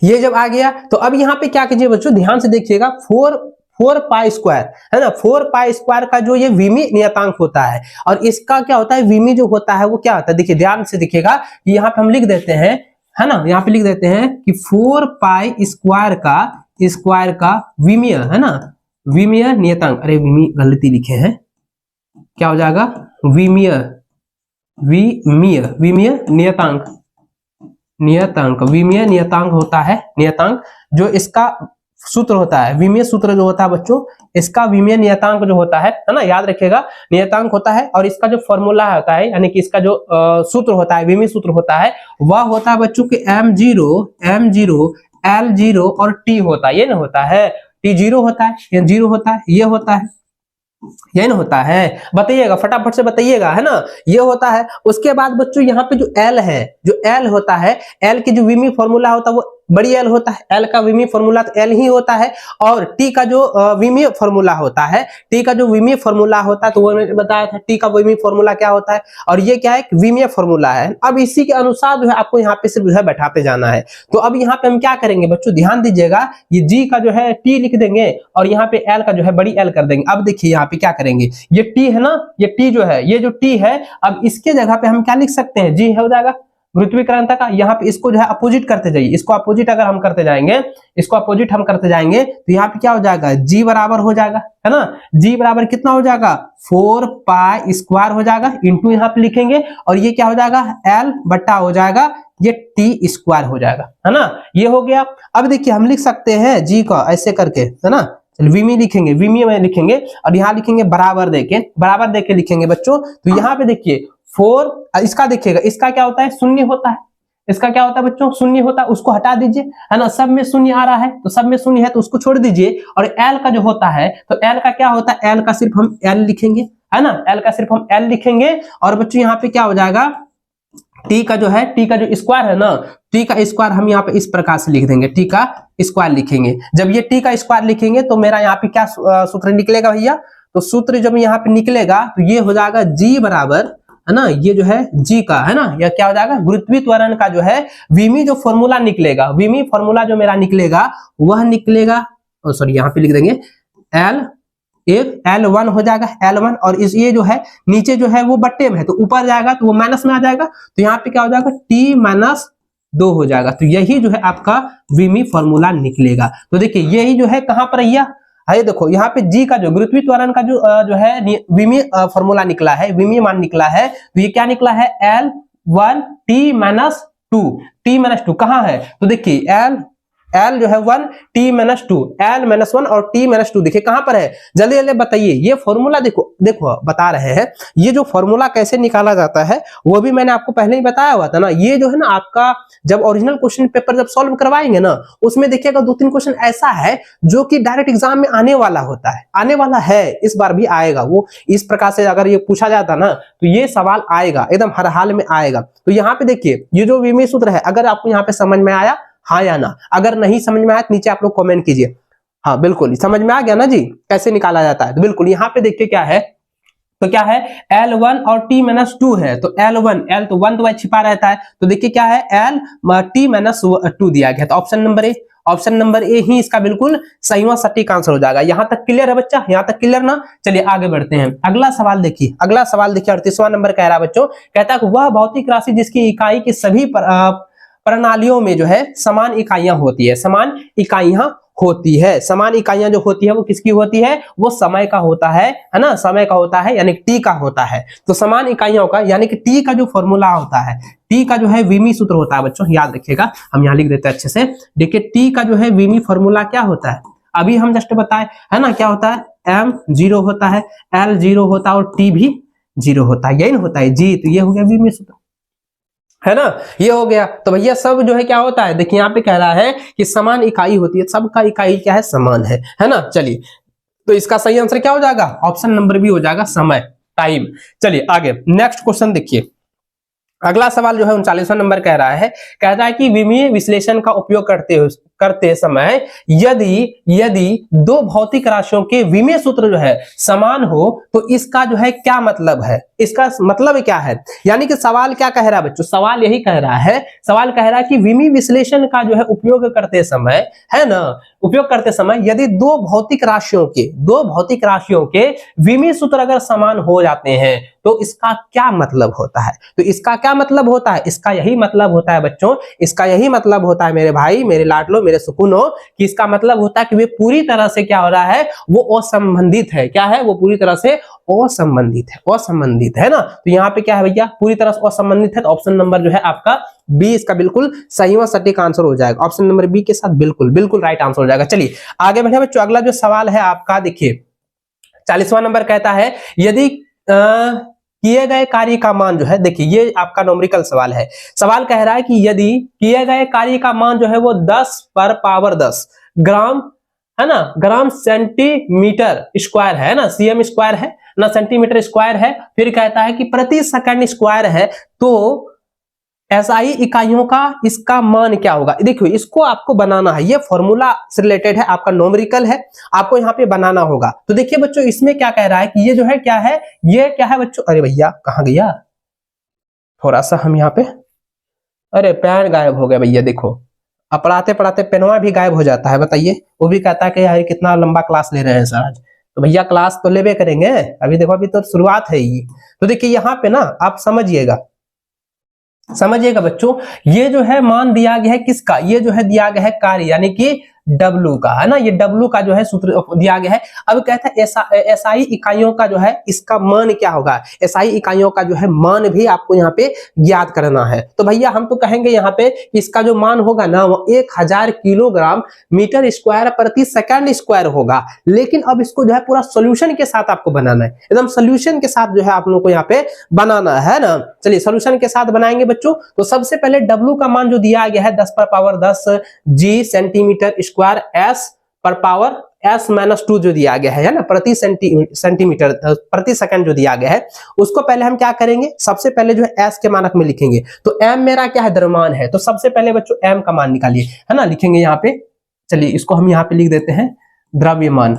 ये जब आ गया तो अब यहाँ पे क्या कीजिए बच्चों, ध्यान से देखिएगा, 4 पाई स्क्वायर है ना, 4 पाई स्क्वायर का जो ये विमी नियतांक होता है, और इसका क्या होता है, विमी जो होता है वो क्या होता है, देखिए ध्यान से देखिएगा, यहाँ पे हम लिख देते हैं है ना, यहाँ पे लिख देते हैं कि 4 पाई स्क्वायर का विमीय है ना, विमीय नियतांक, अरे विमी गलती लिखे हैं, क्या हो जाएगा, विमीय नियतांक, विमीय नियतांक होता है, नियतांक जो इसका सूत्र होता है, विमीय सूत्र जो होता है बच्चों, इसका विमीय नियतांक जो होता है ना, याद रखिएगा, नियतांक होता है, और इसका जो फॉर्मूला होता है, यानी कि इसका जो सूत्र होता है, विमीय सूत्र होता है, वह होता है बच्चों के m0 L0 और t होता है, ये ना होता है, t0 होता है, ये 0 होता है, ये होता है, ये ना होता है, बताइएगा फटाफट से बताइएगा है ना, ये होता है। उसके बाद बच्चों यहाँ पे जो L है, जो L होता है, L की जो विमी फॉर्मूला होता है वो बड़ी L होता है, L का विमी फॉर्मूला तो L ही होता है, और T का जो विमी फॉर्मूला होता है, T का जो विमी फॉर्मूला होता है तो वो मैंने बताया था, T का विमी फॉर्मूला क्या होता है, और ये क्या है, विमीय फॉर्मूला है। अब इसी के अनुसार जो है आपको यहाँ पे सिर्फ जो है बैठाते जाना है। तो अब यहाँ पे हम क्या करेंगे बच्चों, ध्यान दीजिएगा, ये G का जो है T लिख देंगे, और यहाँ पे L का जो है बड़ी L कर देंगे। अब देखिए यहाँ पे क्या करेंगे, ये T है ना, ये T जो है, ये जो T है, अब इसके जगह पे हम क्या लिख सकते हैं, G हो जाएगा गुरुत्वीकरणता का, यहाँ पे इसको जो है अपोजिट करते जाइए, इसको अपोजिट अगर हम करते जाएंगे, इसको अपोजिट हम करते जाएंगे तो यहाँ पे क्या हो जाएगा, G बराबर हो जाएगा है ना, G बराबर कितना हो जाएगा, 4 पाई स्क्वायर हो जाएगा, इंटू यहाँ पे लिखेंगे, और ये क्या हो जाएगा, L बट्टा हो जाएगा, ये T स्क्वायर हो जाएगा है ना, ये हो गया। अब देखिए हम लिख सकते हैं G का ऐसे करके है ना, विमी लिखेंगे, विमी में लिखेंगे, और यहाँ लिखेंगे बराबर देके लिखेंगे बच्चों। तो यहाँ पे देखिए 4, इसका देखिएगा, इसका क्या होता है, शून्य होता है, इसका क्या होता है बच्चों, शून्य होता है, उसको हटा दीजिए है ना, सब में शून्य आ रहा है, तो सब में शून्य है तो उसको छोड़ दीजिए, और L का जो होता है, तो L का क्या होता है, L का सिर्फ हम L लिखेंगे है ना, L का सिर्फ हम L लिखेंगे, और बच्चों यहाँ पे क्या हो जाएगा, T का जो है, T का जो स्क्वायर है ना, T का स्क्वायर हम यहाँ पे इस प्रकार से लिख देंगे, T का स्क्वायर लिखेंगे। जब ये T का स्क्वायर लिखेंगे तो मेरा यहाँ पे क्या सूत्र निकलेगा भैया, तो सूत्र जब यहाँ पे निकलेगा तो ये हो जाएगा G बराबर है ना, ये जो है G का है ना, यह क्या हो जाएगा, गुरुत्वीय त्वरण का जो है विमी जो फॉर्मूला निकलेगा, विमी फॉर्मूला जो मेरा निकलेगा वह निकलेगा, सॉरी यहाँ पे लिख देंगे L1 हो जाएगा, L1, और इस ये जो है नीचे जो है वो बट्टे में है तो ऊपर जाएगा तो वो माइनस में आ जाएगा, तो यहाँ पे क्या हो जाएगा, T-2 हो जाएगा। तो यही जो है आपका विमी फॉर्मूला निकलेगा। तो देखिए यही जो है कहां पर भैया, आइए देखो यहाँ पे G का जो गुरुत्वीय त्वरण का जो है विमी फॉर्मूला निकला है, विमी मान निकला है, तो ये क्या निकला है, L1 T-2 कहाँ है, तो देखिए L जो है 1 T-2 L-1 और T-2 देखिए कहां पर है, जल्दी जल्दी बताइए। ये फॉर्मूला देखो देखो बता रहे हैं, ये जो फॉर्मूला कैसे निकाला जाता है वो भी मैंने आपको पहले ही बताया हुआ था ना। ये जो है ना आपका जब ओरिजिनल क्वेश्चन पेपर जब सॉल्व करवाएंगे ना, उसमें देखिएगा 2-3 क्वेश्चन ऐसा है जो कि डायरेक्ट एग्जाम में आने वाला होता है, आने वाला है, इस बार भी आएगा। वो इस प्रकार से अगर ये पूछा जाता ना तो ये सवाल आएगा, एकदम हर हाल में आएगा। तो यहाँ पे देखिए ये जो विमीय सूत्र है, अगर आपको यहाँ पे समझ में आया हाँ या ना, अगर नहीं समझ में आया तो नीचे आप लोग कमेंट कीजिए। हाँ बिल्कुल समझ में आ गया ना जी कैसे निकाला जाता है। तो बिल्कुल यहाँ पे देखिए क्या है, तो क्या है L1 और T-2 है, तो L1 L तो 1 तो वह छिपा रहता है, तो देखिए क्या है L T-2 दिया गया। तो ऑप्शन नंबर ए ही इसका बिल्कुल सही व सटीक आंसर हो जाएगा। यहां तक क्लियर है बच्चा, यहां तक क्लियर ना। चलिए आगे बढ़ते हैं, अगला सवाल देखिए, 38वां नंबर कह रहा है बच्चों, कहता है कि वह भौतिक राशि जिसकी इकाई की सभी प्रणालियों में जो है समान इकाइयां होती है, समान इकाइयां जो होती है वो किसकी होती है, वो समय का होता है ना, समय का होता है यानी टी का होता है। तो समान इकाइयों का यानी कि टी का जो फॉर्मूला होता है, टी का जो है विमीय सूत्र होता है बच्चों, याद रखिएगा, हम यहाँ लिख देते हैं अच्छे से। देखिए टी का जो है विमीय फॉर्मूला क्या होता है, अभी हम जस्ट बताए है ना, क्या होता है, m 0 होता है, l 0 होता है और t भी 0 होता है, यही ना होता है जी। तो ये हो गया विमीय सूत्र, है ना, ये हो गया। तो भैया सब जो है क्या होता है, देखिए यहाँ पे कह रहा है कि समान इकाई होती है, सबका इकाई क्या है, समान है ना। चलिए तो इसका सही आंसर क्या हो जाएगा, ऑप्शन नंबर बी हो जाएगा, समय, टाइम। चलिए आगे नेक्स्ट क्वेश्चन देखिए, अगला सवाल जो है 39वां नंबर कह रहा है, कहता है कि विमीय विश्लेषण का उपयोग करते समय यदि दो भौतिक राशियों के विमीय सूत्र जो है समान हो तो इसका जो है क्या मतलब है, इसका मतलब क्या है। यानी कि सवाल क्या कह रहा है बच्चों, सवाल यही कह रहा है, सवाल कह रहा है कि विमीय विश्लेषण का जो है उपयोग करते समय, है ना, उपयोग करते समय यदि दो भौतिक राशियों के विमीय सूत्र अगर समान हो जाते हैं तो इसका क्या मतलब होता है। तो इसका क्या मतलब होता है, इसका यही मतलब होता है बच्चों, इसका यही मतलब होता है मेरे भाई, मेरे लाडलो, मेरे सुकूनो, कि इसका मतलब होता है कि वे पूरी तरह से क्या हो रहा है, वो असंबंधित है। क्या है, वो पूरी तरह से असंबंधित है ना। तो यहाँ पे क्या है भैया, पूरी तरह से असंबंधित है, तो ऑप्शन नंबर जो है आपका बी इसका बिल्कुल सही व सटीक आंसर हो जाएगा। ऑप्शन नंबर बी के साथ बिल्कुल राइट आंसर हो जाएगा। चलिए आगे बढ़े बच्चों, अगला जो सवाल है आपका देखिए 40वां नंबर कहता है, यदि किए गए कार्य का मान जो है, देखिए ये आपका न्यूमेरिकल सवाल है, सवाल कह रहा है कि यदि किए गए कार्य का मान जो है वो 10 पर पावर 10 ग्राम, है ना, ग्राम सेंटीमीटर स्क्वायर है ना, सीएम स्क्वायर है ना, सेंटीमीटर स्क्वायर है, फिर कहता है कि प्रति सेकंड स्क्वायर है, तो एसआई इकाइयों का इसका मान क्या होगा। देखिए इसको आपको बनाना है, ये फॉर्मूला से रिलेटेड है, आपका न्यूमेरिकल है, आपको यहाँ पे बनाना होगा। तो देखिए बच्चों इसमें क्या कह रहा है कि ये जो है क्या है, ये क्या है बच्चों, अरे भैया कहाँ गया, थोड़ा सा हम यहाँ पे, अरे पेन गायब हो गया भैया, देखो अब पढ़ाते पढ़ाते पेनवा भी गायब हो जाता है, बताइए। वो भी कहता है कि यार कितना लंबा क्लास ले रहे हैं सर आज, तो भैया क्लास तो लेवे करेंगे, अभी देखो अभी तो शुरुआत है ये। तो देखिए यहाँ पे ना आप समझिएगा बच्चों, ये जो है मान दिया गया है किसका, ये जो है दिया गया है कार्य यानी कि W का, है ना, ये W का जो है सूत्र दिया गया है। अब कहता है एसआई इकाइयों का जो है इसका मान क्या होगा, एसआई इकाइयों का जो है मान भी आपको यहाँ पे ज्ञात करना है। तो भैया हम तो कहेंगे यहाँ पे इसका जो मान होगा ना वो 1000 किलोग्राम मीटर स्क्वायर प्रति सेकंड स्क्वायर होगा। लेकिन अब इसको जो है पूरा सोल्यूशन के साथ आपको बनाना है, एकदम सोल्यूशन के साथ जो है आप लोगों को यहाँ पे बनाना है ना। चलिए सोल्यूशन के साथ बनाएंगे बच्चों। तो सबसे पहले W का मान जो दिया गया है 10 पर power 10 G centimetre square S पर पावर S-2 जो दिया गया है ना, प्रति सेंटीमीटर प्रति सेकंड जो दिया गया है, उसको पहले हम क्या करेंगे, सबसे पहले जो है S के मानक में लिखेंगे। तो M मेरा क्या है, द्रव्यमान है, तो सबसे पहले बच्चों M का मान निकालिए, है ना, लिखेंगे यहाँ पे। चलिए इसको हम यहाँ पे लिख देते हैं द्रव्यमान।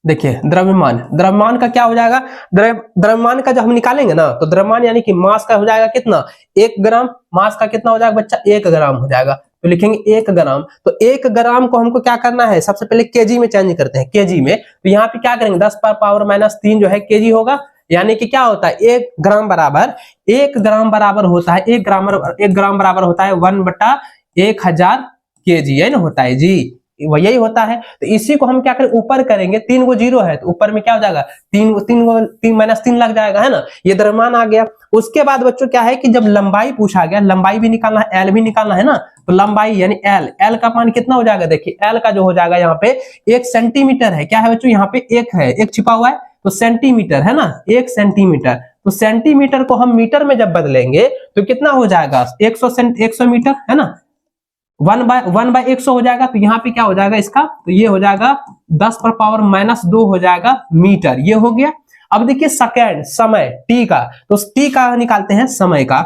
देखिए द्रव्यमान का क्या हो जाएगा, द्रव्यमान का जब हम निकालेंगे ना तो द्रव्यमान यानी कि मास का हो जाएगा कितना, 1 ग्राम, मास का कितना हो जाएगा बच्चा, 1 ग्राम हो जाएगा। तो लिखेंगे 1 ग्राम, तो 1 ग्राम को हमको क्या करना है, सबसे पहले केजी में चेंज करते हैं, केजी में। तो यहाँ पे क्या करेंगे 10 पर पावर -3 जो है केजी होगा, यानी कि क्या होता है 1 ग्राम बराबर होता है 1 ग्राम बराबर होता है 1/1000 केजी, है ना, होता है जी। यही होता है। तो इसी को हम क्या करें, ऊपर करेंगे, 3 गो जीरो है तो ऊपर में क्या हो जाएगा, 3 माइनस 3 लग जाएगा, है ना, ये द्रव्यमान आ गया। उसके बाद बच्चों क्या है कि जब लंबाई पूछा गया, लंबाई भी निकालना है, एल भी निकालना है ना, तो लंबाई यानी एल का मान कितना हो जाएगा, देखिए एल का जो हो जाएगा यहाँ पे 1 सेंटीमीटर है, क्या है बच्चों यहाँ पे 1 है, 1 छिपा हुआ है तो सेंटीमीटर है ना, 1 सेंटीमीटर। तो सेंटीमीटर को हम मीटर में जब बदलेंगे तो कितना हो जाएगा, 100 मीटर है ना, 1/100 हो जाएगा। तो यहाँ पे क्या हो जाएगा इसका, तो ये हो जाएगा 10⁻⁻2 हो जाएगा मीटर, ये हो गया। अब देखिए सेकेंड, समय टी का, तो टी का निकालते हैं, समय का,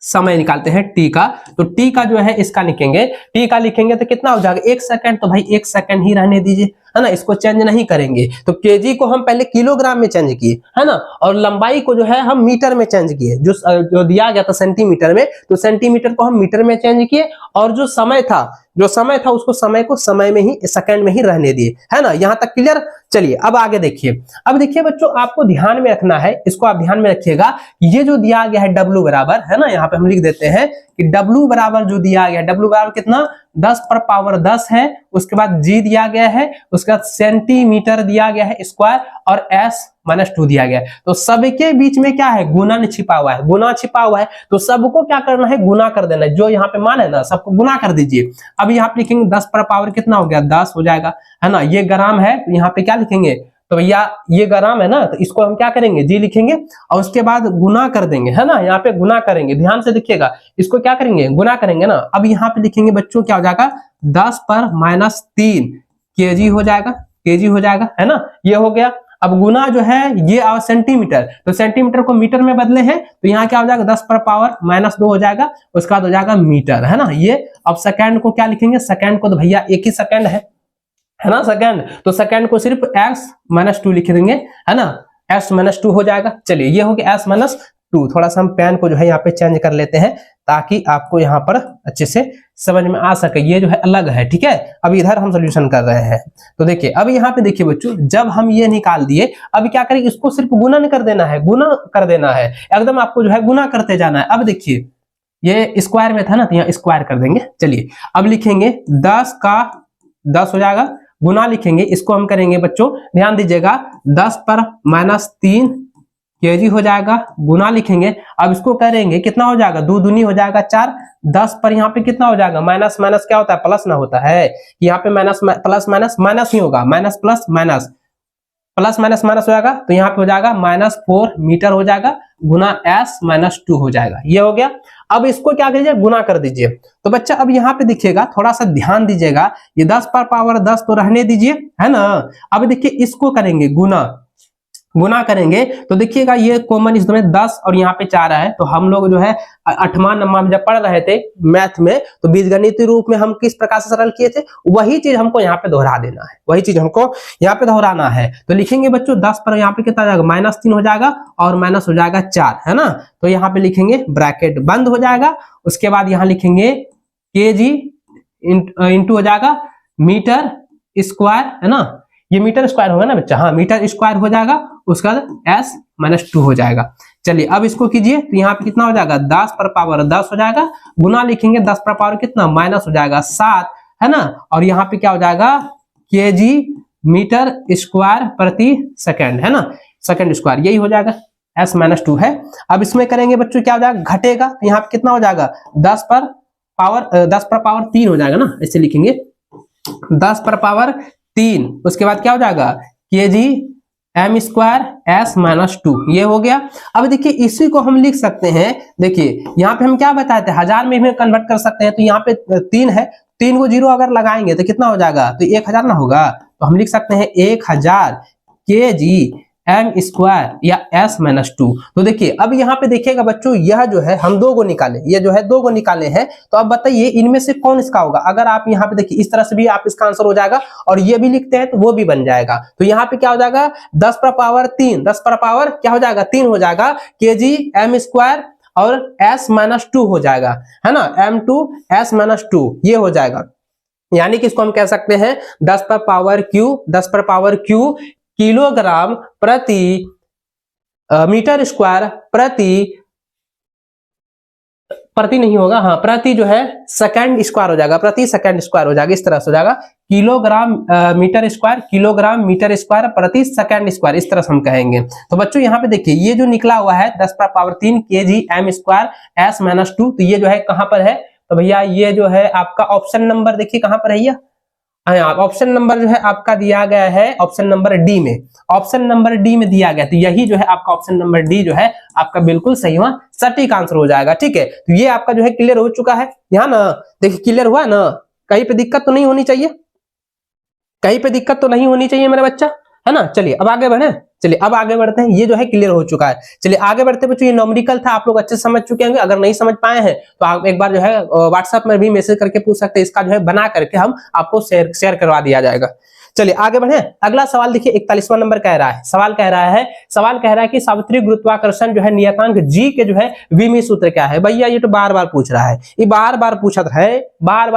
समय निकालते हैं टी का। तो टी का जो है इसका लिखेंगे, टी का लिखेंगे तो कितना हो जाएगा 1 सेकंड, तो भाई 1 सेकंड ही रहने दीजिए, है ना, इसको चेंज नहीं करेंगे। तो केजी को हम पहले किलोग्राम में चेंज किए, है ना, और लंबाई को जो है हम मीटर में चेंज किए, जो दिया गया था सेंटीमीटर में, तो सेंटीमीटर को हम मीटर में चेंज किए, और जो समय था उसको समय को समय में ही, सेकंड में ही रहने दिए, है ना, यहां तक क्लियर। चलिए अब आगे देखिए। अब देखिए बच्चों, आपको ध्यान में रखना है, इसको आप ध्यान में रखिएगा, ये जो दिया गया है W बराबर, है ना, यहाँ पे हम लिख देते हैं कि W बराबर जो दिया गया, W बराबर कितना, 10⁻10 है, उसके बाद G दिया गया है, उसके बाद सेंटीमीटर दिया गया है स्क्वायर, और S-2 दिया गया है। तो सबके बीच में क्या है, गुणन छिपा हुआ है, गुना छिपा हुआ है, तो सबको क्या करना है, गुना कर देना है, जो यहाँ पे मान है ना सबको गुना कर दीजिए। अब यहाँ पे लिखेंगे 10 कितना हो गया, 10 हो जाएगा, है ना, ये ग्राम है तो यहाँ पे क्या लिखेंगे, तो भैया ये ग्राम है ना, तो इसको हम क्या करेंगे, जी लिखेंगे, और उसके बाद गुना कर देंगे, है ना, यहाँ पे गुना करेंगे, ध्यान से देखिएगा, इसको क्या करेंगे, गुना करेंगे ना। अब यहाँ पे लिखेंगे बच्चों क्या हो जाएगा, 10⁻³ केजी हो जाएगा, केजी हो जाएगा, है ना, ये हो गया। अब गुना जो है ये सेंटीमीटर, तो सेंटीमीटर को मीटर में बदले हैं, तो यहाँ क्या हो जाएगा, 10⁻2 हो जाएगा, उसका हो जाएगा मीटर, है ना, ये। अब सेकंड को क्या लिखेंगे, सेकंड को तो भैया एक ही सेकंड है ना, सेकंड, तो सेकंड को सिर्फ x-2 लिख देंगे, है ना, s-2 हो जाएगा। चलिए ये हो गया s-2। थोड़ा सा हम पेन को जो है यहाँ पे चेंज कर लेते हैं, ताकि आपको यहाँ पर अच्छे से समझ में आ सके, ये जो है अलग है, ठीक है। अब इधर हम सोल्यूशन कर रहे हैं, तो देखिए अब यहाँ पे देखिए बच्चों, जब हम ये निकाल दिए, अब क्या करें, इसको सिर्फ गुणन कर देना है, गुना कर देना है, एकदम आपको जो है गुना करते जाना है। अब देखिए ये स्क्वायर में था ना, तो यहाँ स्क्वायर कर देंगे। चलिए अब लिखेंगे 10 का 10 हो जाएगा, गुना लिखेंगे, इसको हम करेंगे बच्चों, ध्यान दीजिएगा, 10⁻³ केजी हो जाएगा, गुना लिखेंगे, अब इसको करेंगे, कितना हो जाएगा, 2 दूनी हो जाएगा 4, 10 पर यहाँ पे कितना हो जाएगा, माइनस माइनस क्या होता है, प्लस ना होता है, यहाँ पे माइनस प्लस माइनस माइनस ही होगा, minus plus minus, plus minus minus हो जाएगा, तो यहाँ पे हो जाएगा -4 मीटर हो जाएगा, गुना s-2 हो जाएगा, ये हो गया। अब इसको क्या कीजिए, गुना कर दीजिए। तो बच्चा अब यहाँ पे देखिएगा, थोड़ा सा ध्यान दीजिएगा, ये 10⁻10 तो रहने दीजिए, है ना। अब देखिए इसको करेंगे गुना करेंगे, तो देखिएगा ये कॉमन इसमें 10 और यहाँ पे 4 है, तो हम लोग जो है 8वां नंबर में जब पढ़ रहे थे मैथ में, तो बीजगणितीय रूप में हम किस प्रकार से सरल किए थे, वही चीज हमको यहाँ पे दोहरा देना है, वही चीज हमको यहाँ पे दोहराना है। तो लिखेंगे बच्चों 10 पर यहाँ पे कितना जाएगा, -3 हो जाएगा, और माइनस हो जाएगा 4, है ना, तो यहाँ पे लिखेंगे ब्रैकेट बंद हो जाएगा, उसके बाद यहाँ लिखेंगे केजी इंटू हो जाएगा मीटर स्क्वायर, है ना, ये मीटर स्क्वायर होगा ना बच्चा, हाँ मीटर स्क्वायर हो जाएगा, उसका s-2 हो जाएगा। चलिए अब इसको कीजिए, तो यहाँ पे कितना हो जाएगा, 10⁻10 हो जाएगा, गुना लिखेंगे 10 पर पावर कितना, माइनस हो जाएगा 7, है ना, और यहाँ पे क्या हो जाएगा, केजी मीटर स्क्वायर प्रति सेकंड, है ना, सेकंड स्क्वायर, यही हो जाएगा, s-2 है। अब इसमें करेंगे बच्चों क्या हो जाएगा, घटेगा, तो यहाँ पे कितना हो जाएगा, 10 पर पावर 3 हो जाएगा ना, इसे लिखेंगे 10 पर पावर 3, उसके बाद क्या हो जाएगा, केजी m² s-2, ये हो गया। अब देखिए इसी को हम लिख सकते हैं, देखिए यहाँ पे हम क्या बताए थे, हजार में भी कन्वर्ट कर सकते हैं, तो यहाँ पे 3 है, 3 को जीरो अगर लगाएंगे तो कितना हो जाएगा, तो 1000 ना होगा, तो हम लिख सकते हैं 1000 केजी m² या s-2। तो देखिए अब यहाँ पे देखिएगा बच्चों, यह जो है हम 2 को निकाले, ये जो है 2 को निकाले हैं, तो अब बताइए इनमें से कौन इसका होगा। अगर आप यहाँ पे देखिए इस तरह से भी आप इसका आंसर हो जाएगा, और ये भी लिखते हैं तो वो भी बन जाएगा। तो यहाँ पे क्या हो जाएगा, 10 पर पावर 3, 10 पर पावर क्या हो जाएगा, 3 हो जाएगा, केजी m² और s-2 हो जाएगा, है ना, m2 s-2 ये हो जाएगा। यानी कि इसको हम कह सकते हैं 10 पर पावर क्यू किलोग्राम प्रति मीटर स्क्वायर प्रति प्रति नहीं होगा, हाँ प्रति जो है सेकंड स्क्वायर हो जाएगा, प्रति सेकंड स्क्वायर हो जाएगा, इस तरह से हो जाएगा kilogram metre square, kilogram metre square प्रति सेकंड स्क्वायर, इस तरह से हम कहेंगे। तो बच्चों यहाँ पे देखिए ये जो निकला हुआ है 10⁻³ kg/m स्क्वायर s-2, तो ये जो है कहां पर है, तो भैया ये जो है आपका ऑप्शन नंबर देखिए कहां पर है भैया, ऑप्शन नंबर जो है आपका दिया गया है ऑप्शन नंबर डी में, ऑप्शन नंबर डी में दिया गया, तो यही जो है आपका ऑप्शन नंबर डी जो है आपका बिल्कुल सही हुआ, सटीक आंसर हो जाएगा। ठीक है, तो ये आपका जो है क्लियर हो चुका है, यहाँ ना देखिए क्लियर हुआ ना, कहीं पे दिक्कत तो नहीं होनी चाहिए, कहीं पे दिक्कत तो नहीं होनी चाहिए मेरा बच्चा, है ना। चलिए अब आगे बढ़े, चलिए अब आगे बढ़ते हैं, ये जो है क्लियर हो चुका है। चलिए आगे बढ़ते बच्चों, ये न्यूमेरिकल था, आप लोग अच्छे से समझ चुके होंगे, अगर नहीं समझ पाए हैं तो आप एक बार जो है व्हाट्सएप में भी मैसेज करके पूछ सकते हैं, इसका जो है बना करके हम आपको शेयर करवा दिया जाएगा। चलिए आगे बढ़े, अगला सवाल देखिए 41वां नंबर कह रहा है, सवाल कह रहा है कि सावित्री गुरुत्वाकर्षण जो है नियतांक जी के जो है विमी सूत्र क्या है। भैया ये तो बार बार पूछ रहा है, ये बार बार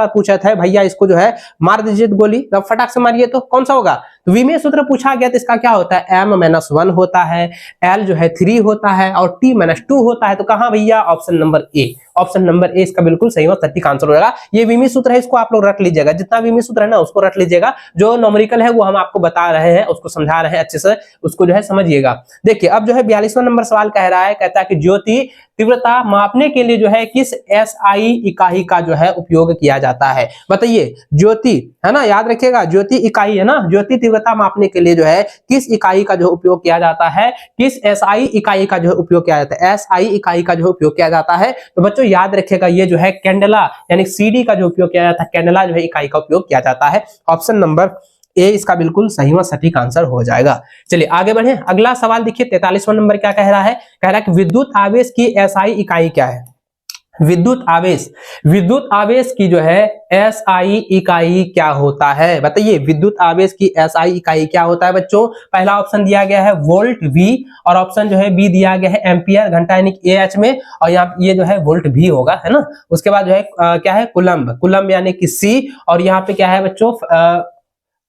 पूछा है भैया, इसको जो है मार दीजिए गोली, तब फटाक से मारिए, तो कौन सा होगा, तो विमी सूत्र पूछा गया, तो इसका क्या होता है, m-1 होता है, l जो है 3 होता है और t-2 होता है, तो कहां भैया, option number A, option number A इसका बिल्कुल सही और सटीक आंसर होगा। ये विमी सूत्र है, इसको आप लोग रख लीजिएगा, जितना विमी सूत्र है ना उसको रख लीजिएगा, जो न्यूमेरिकल है वो हम आपको बता रहे हैं, उसको समझा रहे हैं, अच्छे से उसको जो है समझिएगा। देखिए अब जो है 42वां नंबर सवाल कह रहा है, कहता है कि ज्योति तीव्रता मापने के लिए जो है किस एसआई इकाई का जो है उपयोग किया जाता है, बताइए। ज्योति है ना, याद रखिएगा ज्योति इकाई है ना, ज्योति तीव्रता मापने के लिए जो है किस इकाई का जो उपयोग किया जाता है, किस एसआई इकाई का जो उपयोग किया जाता है, एसआई इकाई का जो उपयोग किया जाता है। तो बच्चों याद रखिएगा ये जो है कैंडेला यानी सीडी का जो उपयोग किया जाता है, कैंडेला जो है इकाई का उपयोग किया जाता है। ऑप्शन नंबर ए इसका बिल्कुल सही व सटीक आंसर हो जाएगा। चलिए आगे बढ़े, अगला सवाल देखिए 43वां नंबर क्या कह रहा है, कह रहा है कि विद्युत आवेश की एसआई इकाई क्या है। विद्युत आवेश की जो है एसआई इकाई क्या होता है, बताइए। विद्युत आवेश की एसआई इकाई क्या होता है बच्चों। पहला ऑप्शन दिया गया है वोल्ट वी, और ऑप्शन जो है बी दिया गया है एम्पियर घंटा यानी एएच में, और यहाँ ये जो है वोल्ट भी होगा, है ना। उसके बाद जो है क्या है कुलम्ब यानी कि सी, और यहाँ पे क्या है बच्चों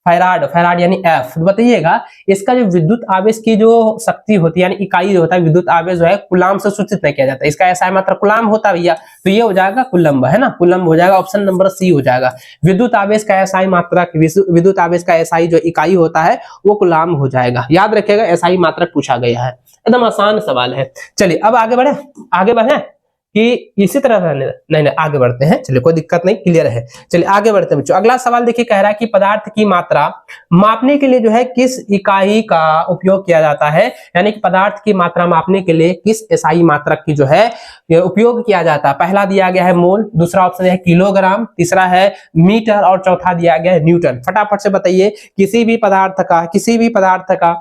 फैराड यानी एफ। तो बताइएगा इसका जो विद्युत आवेश की जो शक्ति होती है यानी इकाई जो होता है, विद्युत आवेश जो है कुलाम से सूचित नहीं किया जाता है, इसका ऐसा मात्र कुलाम होता है भैया, तो ये हो जाएगा कुलम्ब, है ना, कुलम्ब हो जाएगा, ऑप्शन नंबर सी हो जाएगा। विद्युत आवेश का एसआई मात्रक, विद्युत आवेश का एसआई जो इकाई होता है वो कुलाम हो जाएगा, याद रखिएगा एसआई मात्रक पूछा गया है, एकदम आसान सवाल है। चलिए अब आगे बढ़े कि इसी तरह नहीं आगे बढ़ते हैं, चलिए कोई दिक्कत नहीं, क्लियर है। चलिए आगे बढ़ते हैं बच्चों, अगला सवाल देखिए कह रहा है कि पदार्थ की मात्रा मापने के लिए जो है किस इकाई का उपयोग किया जाता है, यानी कि पदार्थ की मात्रा मापने के लिए किस एसआई मात्रक की जो है उपयोग किया जाता है। पहला दिया गया है मोल, दूसरा ऑप्शन है किलोग्राम, तीसरा है मीटर और चौथा दिया गया है न्यूटन। फटाफट से बताइए, किसी भी पदार्थ का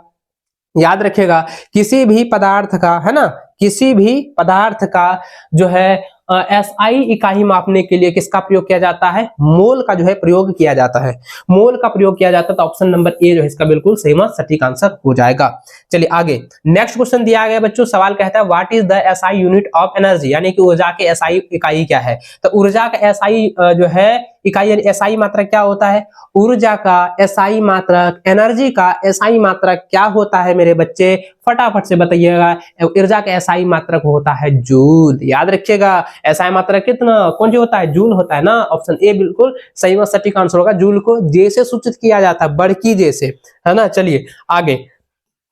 याद रखिएगा, किसी भी पदार्थ का, है ना, किसी भी पदार्थ का जो है एसआई इकाई मापने के लिए किसका प्रयोग किया जाता है, मोल का जो है प्रयोग किया जाता है, मोल का प्रयोग किया जाता है। तो ऑप्शन नंबर ए जो है इसका बिल्कुल सही व सटीक आंसर हो जाएगा। चलिए आगे नेक्स्ट क्वेश्चन दिया गया बच्चों, सवाल कहता है what is the SI unit of energy, यानी कि ऊर्जा के एसआई इकाई क्या है। तो ऊर्जा का एसआई जो है इकाई यानी एसआई मात्रक क्या होता है, ऊर्जा का एसआई मात्रक, एनर्जी का एसआई मात्रक क्या होता है मेरे बच्चे, फटाफट से बताइएगा। ऊर्जा का एसआई मात्रक होता है जूल, याद रखिएगा एसआई मात्रक कितना कौन सी होता है, जूल होता है ना, ऑप्शन ए बिल्कुल सही व सटीक आंसर होगा। जूल को जे से सूचित किया जाता है, बड़की जे से, है ना। चलिए आगे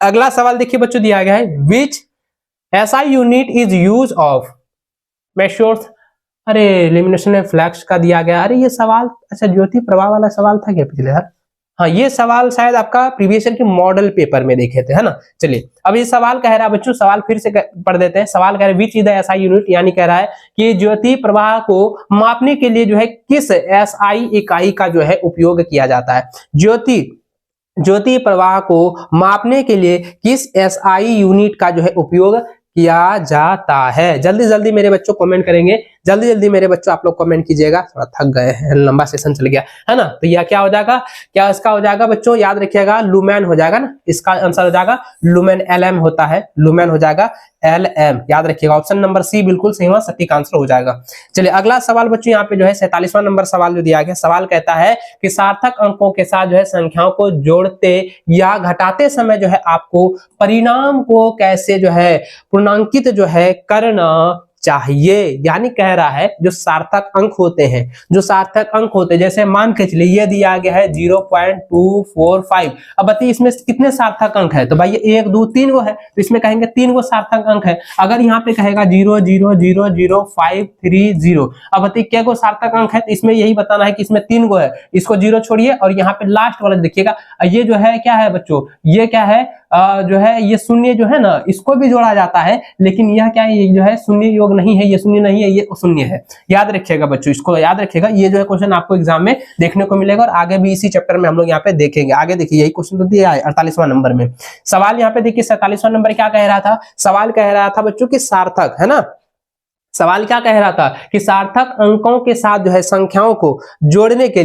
अगला सवाल देखिए बच्चों दिया गया है, which SI unit is use of measures, अरे एलिमिनेशन में फ्लैक्स का दिया गया, अरे ये सवाल अच्छा ज्योति प्रवाह वाला सवाल था क्या पिछले यार, हाँ ये सवाल शायद आपका प्रीवियस ईयर के मॉडल पेपर में देखे थे, है ना। चलिए अब ये सवाल कह रहा है बच्चों, सवाल फिर से पढ़ देते हैं। सवाल कह रहा है which is the SI unit, यानी कह रहा है कि ज्योति प्रवाह को मापने के लिए जो है किस एसआई इकाई का जो है उपयोग किया जाता है। ज्योति प्रवाह को मापने के लिए किस एसआई यूनिट का जो है उपयोग किया जाता है। जल्दी जल्दी मेरे बच्चों कमेंट करेंगे, जल्दी जल्दी मेरे बच्चों आप लोग कमेंट कीजिएगा, थोड़ा थक गए हैं, लंबा सेशन चल गया, है ना। तो यह क्या हो जाएगा, क्या इसका हो जाएगा बच्चों, याद रखिएगा लुमेन हो जाएगा ना, इसका आंसर हो जाएगा लुमेन, LM होता है, लुमेन हो जाएगा LM, याद रखिएगा। ऑप्शन नंबर सी बिल्कुल सही व सटीक आंसर हो जाएगा। चलिए अगला सवाल बच्चों यहाँ पे जो है 47वां नंबर सवाल जो दिया गया, सवाल कहता है कि सार्थक अंकों के साथ जो है संख्याओं को जोड़ते या घटाते समय जो है आपको परिणाम को कैसे जो है पूर्णांकित जो है करना चाहिए। यानी कह रहा है जो सार्थक अंक होते हैं, जो सार्थक अंक होते हैं, जैसे मान के चलिए ये दिया गया है 0.245। अब बताइए इसमें कितने सार्थक अंक है, तो भाई 1 2 3 गो है, तो इसमें कहेंगे 3 गो सार्थक अंक है। अगर यहाँ पे कहेगा 0.0000530, अब बताइए क्या गो सार्थक अंक है, तो इसमें यही बताना है कि इसमें 3 गो है। इसको 0 छोड़िए और यहाँ पे लास्ट वाला देखिएगा, ये जो है क्या है बच्चों, ये क्या है जो है ये शून्य जो है ना, इसको भी जोड़ा जाता है, लेकिन यह क्या है, ये जो है शून्य योग नहीं है, ये शून्य नहीं है, ये शून्य है। याद रखिएगा बच्चों, इसको याद रखिएगा, ये जो है क्वेश्चन आपको एग्जाम में देखने को मिलेगा और आगे भी इसी चैप्टर में हम लोग यहाँ पे देखेंगे। आगे देखिए यही क्वेश्चन तो दिया है 48वां नंबर में। सवाल यहाँ पे देखिए 47वां नंबर क्या कह रहा था, सवाल कह रहा था बच्चों की सार्थक है ना, सवाल क्या कह रहा था कि सार्थक अंकों के साथ जो है संख्याओं को जोड़ने के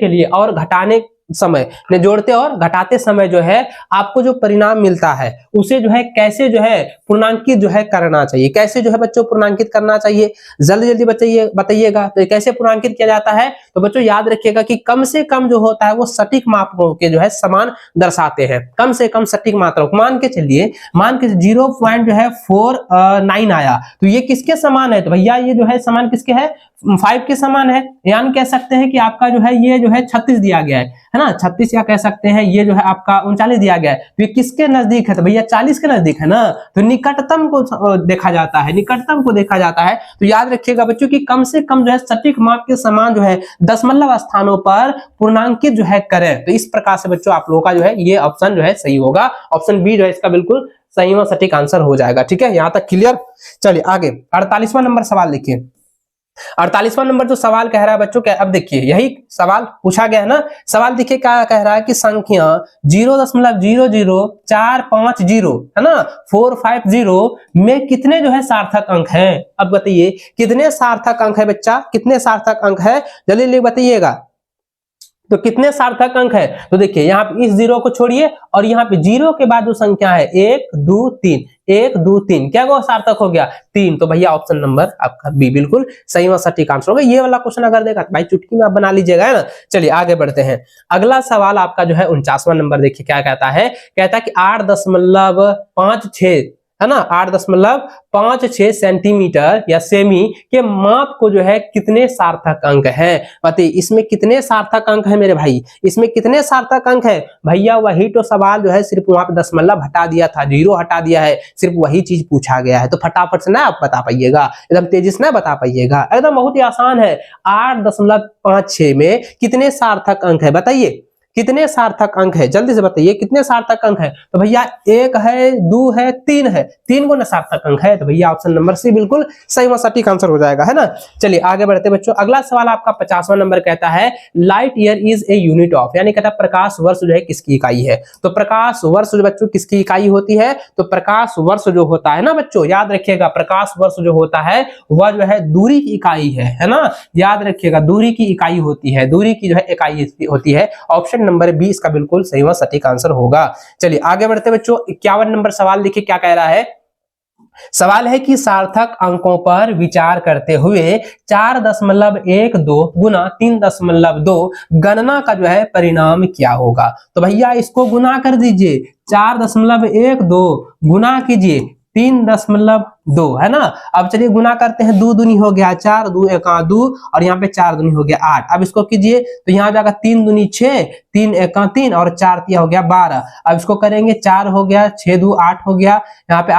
लिए और घटाने समय ने जोड़ते और घटाते समय जो है आपको जो परिणाम मिलता है उसे जो है कैसे जो है पूर्णांकित जो है करना चाहिए, कैसे जो है बच्चों पूर्णांकित करना चाहिए, जल्दी जल्दी बताइएगा। तो कैसे पूर्णांकित किया जाता है, तो बच्चों याद रखिएगा कि कम से कम जो होता है वो सटीक मापों के जो है समान दर्शाते हैं, कम से कम सटीक मात्रा। मान के 0.49 आया तो ये किसके समान है, तो भैया ये जो है समान किसके है, 5 के समान है। यानी कह सकते हैं कि आपका जो है ये जो है 36 दिया गया है ना, 36 या कह सकते हैं ये जो है आपका 39 दिया गया है, तो ये किसके नजदीक है, तो भैया 40 के नजदीक है ना, तो निकटतम को देखा जाता है, निकटतम को देखा जाता है। तो याद रखिएगा बच्चों कि कम से कम जो है सटीक माप के समान जो है दशमलव स्थानों पर पूर्णांकित जो है करें। तो इस प्रकार से बच्चों आप लोगों का जो है ये ऑप्शन जो है सही होगा, ऑप्शन बी जो है इसका बिल्कुल सही और सटीक आंसर हो जाएगा। ठीक है, यहां तक क्लियर। चलिए आगे 48वां नंबर सवाल देखिए। 48वां नंबर जो सवाल कह रहा है बच्चों, क्या अब देखिए यही सवाल पूछा गया है ना, सवाल देखिए क्या कह रहा है कि संख्या 0.00450 है ना 450 में कितने जो है सार्थक अंक हैं। अब बताइए कितने सार्थक अंक है बच्चा, कितने सार्थक अंक है, जल्दी बताइएगा। तो कितने सार्थक अंक है, तो देखिए यहाँ पे इस 0 को छोड़िए और यहाँ पे 0 के बाद जो संख्या है 1 2 3, 1 2 3 क्या वो सार्थक हो गया 3। तो भैया ऑप्शन नंबर आपका बी बिल्कुल सही और सटीक आंसर होगा। ये वाला क्वेश्चन अगर देगा तो भाई चुटकी में आप बना लीजिएगा, है ना। चलिए आगे बढ़ते हैं। अगला सवाल आपका जो है 49वां नंबर देखिए क्या कहता है, कहता है कि 8.56 है ना 8.56 सेंटीमीटर या सेमी के माप को जो है कितने सार्थक अंक है। बताइए इसमें कितने सार्थक अंक है मेरे भाई, इसमें कितने सार्थक अंक है। भैया वही तो सवाल जो है सिर्फ वहां पे दशमलव हटा दिया था, 0 हटा दिया है, सिर्फ वही चीज पूछा गया है। तो फटाफट से ना आप बता पाइएगा, एकदम तेजी से ना बता पाइएगा, एकदम बहुत ही आसान है। 8.56 में कितने सार्थक अंक है बताइए, कितने सार्थक अंक है, जल्दी से बताइए कितने सार्थक अंक है। तो भैया 1 है 2 है 3 है, 3 गुना सार्थक अंक है। तो भैया ऑप्शन नंबर सी बिल्कुल सही और सटीक आंसर हो जाएगा, है ना। चलिए आगे बढ़ते बच्चों। अगला सवाल आपका 50वां नंबर कहता है light year is a unit of, यानी कहता है प्रकाश वर्ष जो है किसकी इकाई है। तो प्रकाश वर्ष जो बच्चों किसकी इकाई होती है, तो प्रकाश वर्ष जो होता है ना बच्चों, याद रखिएगा प्रकाश वर्ष जो होता है वह जो है दूरी की इकाई है ना। याद रखिएगा दूरी की इकाई होती है, दूरी की जो है इकाई होती है। ऑप्शन नंबर बी इसका बिल्कुल सही व सटीक आंसर होगा। चलिए आगे बढ़ते बच्चों। 51 नंबर सवाल देखिए क्या कह रहा है। सवाल है कि सार्थक अंकों पर विचार करते हुए 4.12 गुना 3.2 गणना का जो है परिणाम क्या होगा। तो भैया इसको गुना कर दीजिए, 4.12 गुना कीजिए 3.2 है ना। अब चलिए गुना करते हैं, 2 दूनी हो गया 4, 2 एका 2 और यहाँ पे 4 दूनी हो गया 8। अब इसको कीजिए तो यहाँ जाएगा 3 दूनी 6, 3 एका 3 और 4 तिया हो गया 12। अब इसको करेंगे 4 हो गया, 6 2 8 हो गया, यहाँ पे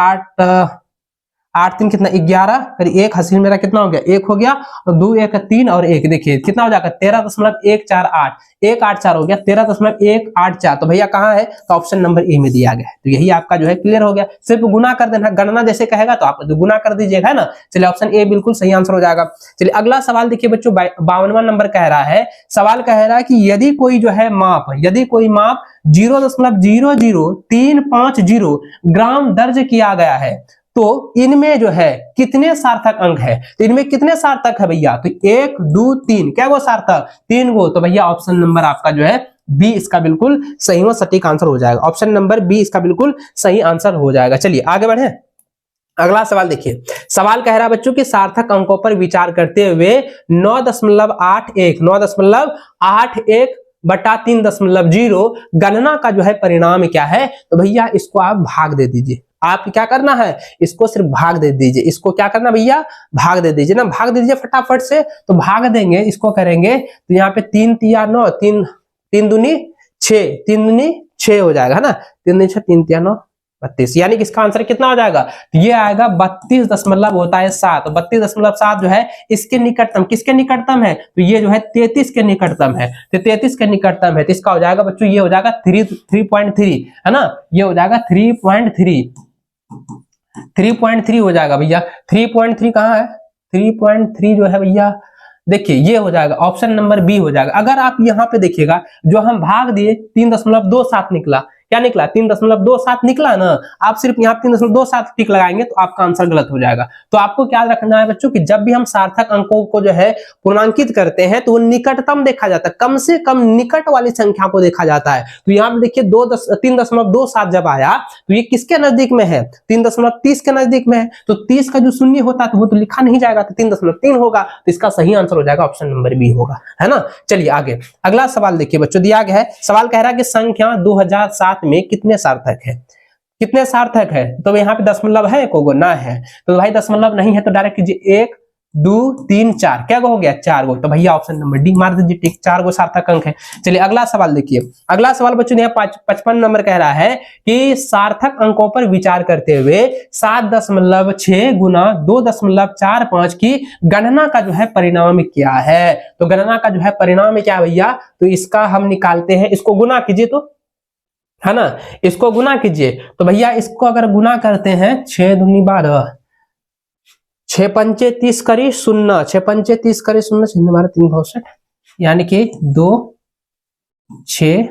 8 3 कितना 11, फिर 1 हासिल मेरा कितना हो गया 1 हो गया, और 2 1 3 और 1 देखिए कितना हो जाएगा 13.148, 184 हो गया 13.184। तो भैया कहाँ है, तो ऑप्शन नंबर ए में दिया गया है। तो यही आपका जो है क्लियर हो गया। सिर्फ गुना कर देना, गणना जैसे कहेगा तो आप जो गुना कर दीजिएगा, है ना। चलिए ऑप्शन ए बिल्कुल सही आंसर हो जाएगा। चलिए अगला सवाल देखिए बच्चों, 52वां नंबर कह रहा है, सवाल कह रहा है कि यदि कोई माप 0.00350 ग्राम दर्ज किया गया है तो इनमें जो है कितने सार्थक अंक है। तो इनमें कितने सार्थक है भैया, तो 1 2 3 क्या वो सार्थक 3 गो। तो भैया ऑप्शन नंबर आपका जो है बी इसका बिल्कुल सही और सटीक आंसर हो जाएगा। ऑप्शन नंबर बी इसका बिल्कुल सही आंसर हो जाएगा। चलिए आगे बढ़े। अगला सवाल देखिए, सवाल कह रहा है बच्चों कि सार्थक अंकों पर विचार करते हुए 9.81 बटा 3.0 गणना का जो है परिणाम क्या है। तो भैया इसको आप भाग दे दीजिए, आप क्या करना है, इसको सिर्फ भाग दे दीजिए, इसको क्या करना भैया, भाग दे दीजिए ना, भाग दे दीजिए फटाफट से। तो भाग देंगे, इसको करेंगे तो यहाँ पे 3 तिया 9, 3 दूनी 6, 3 दूनी 6 हो जाएगा है ना, 3 दूनी 6, 3 तिया 9 32, यानी कि इसका आंसर कितना हो जाएगा, तो ये आएगा 32 दशमलव होता है 7, 32.7 जो है इसके निकटतम, किसके निकटतम है, तो ये जो है 33 के निकटतम है, तो 33 के निकटतम है, तो इसका हो जाएगा बच्चों, ये हो जाएगा 3.3 है ना, ये हो जाएगा 3.3 हो जाएगा भैया। 3.3 कहाँ है, 3.3 जो है भैया, देखिए ये हो जाएगा ऑप्शन नंबर बी हो जाएगा। अगर आप यहाँ पे देखिएगा, जो हम भाग दिए 3.27 निकला, क्या निकला, 3.27 निकला ना, आप सिर्फ यहाँ 3.27 टिक लगाएंगे तो आपका आंसर गलत हो जाएगा। तो आपको क्या रखना है बच्चों कि जब भी हम सार्थक अंकों को जो है पूर्णांकित करते हैं तो वो निकटतम देखा जाता है, कम से कम निकट वाली संख्या को देखा जाता है। तो यहाँ पे देखिए 3.27 जब आया तो ये किसके नजदीक में है, 3.30 के नजदीक में है, तो 30 का जो शून्य होता है तो वो तो लिखा नहीं जाएगा, तो 3.3 होगा, तो इसका सही आंसर हो जाएगा ऑप्शन नंबर बी होगा, है ना। चलिए आगे अगला सवाल देखिए बच्चों, दिया गया है सवाल कह रहा है कि संख्या 2007 में कितने सार्थक है, कितने सार्थक है, तो यहाँ पे दशमलव है, एको गो ना है, तो भाई दशमलव नहीं है तो डायरेक्ट कीजिए 1 2 3 4, क्या गो हो गया, 4 गो, तो भैया ऑप्शन नंबर डी मार दीजिए टिक, 4 गो सार्थक अंक है। चलिए अगला सवाल देखिए, अगला सवाल बच्चों ने 55 नंबर कह रहा है कि सार्थक अंकों पर विचार करते हुए 7.6 गुना 2.45 की गणना का जो है परिणाम क्या है, तो गणना का जो है परिणाम क्या है भैया, तो इसका हम निकालते हैं, इसको गुना कीजिए तो, है ना, इसको गुना कीजिए तो भैया इसको अगर गुना करते हैं 6 दूनी 12, 6 पंचे 30 करी 0, 6 पंचे 30 करी 0, 6 12 3 62, यानी कि 2 6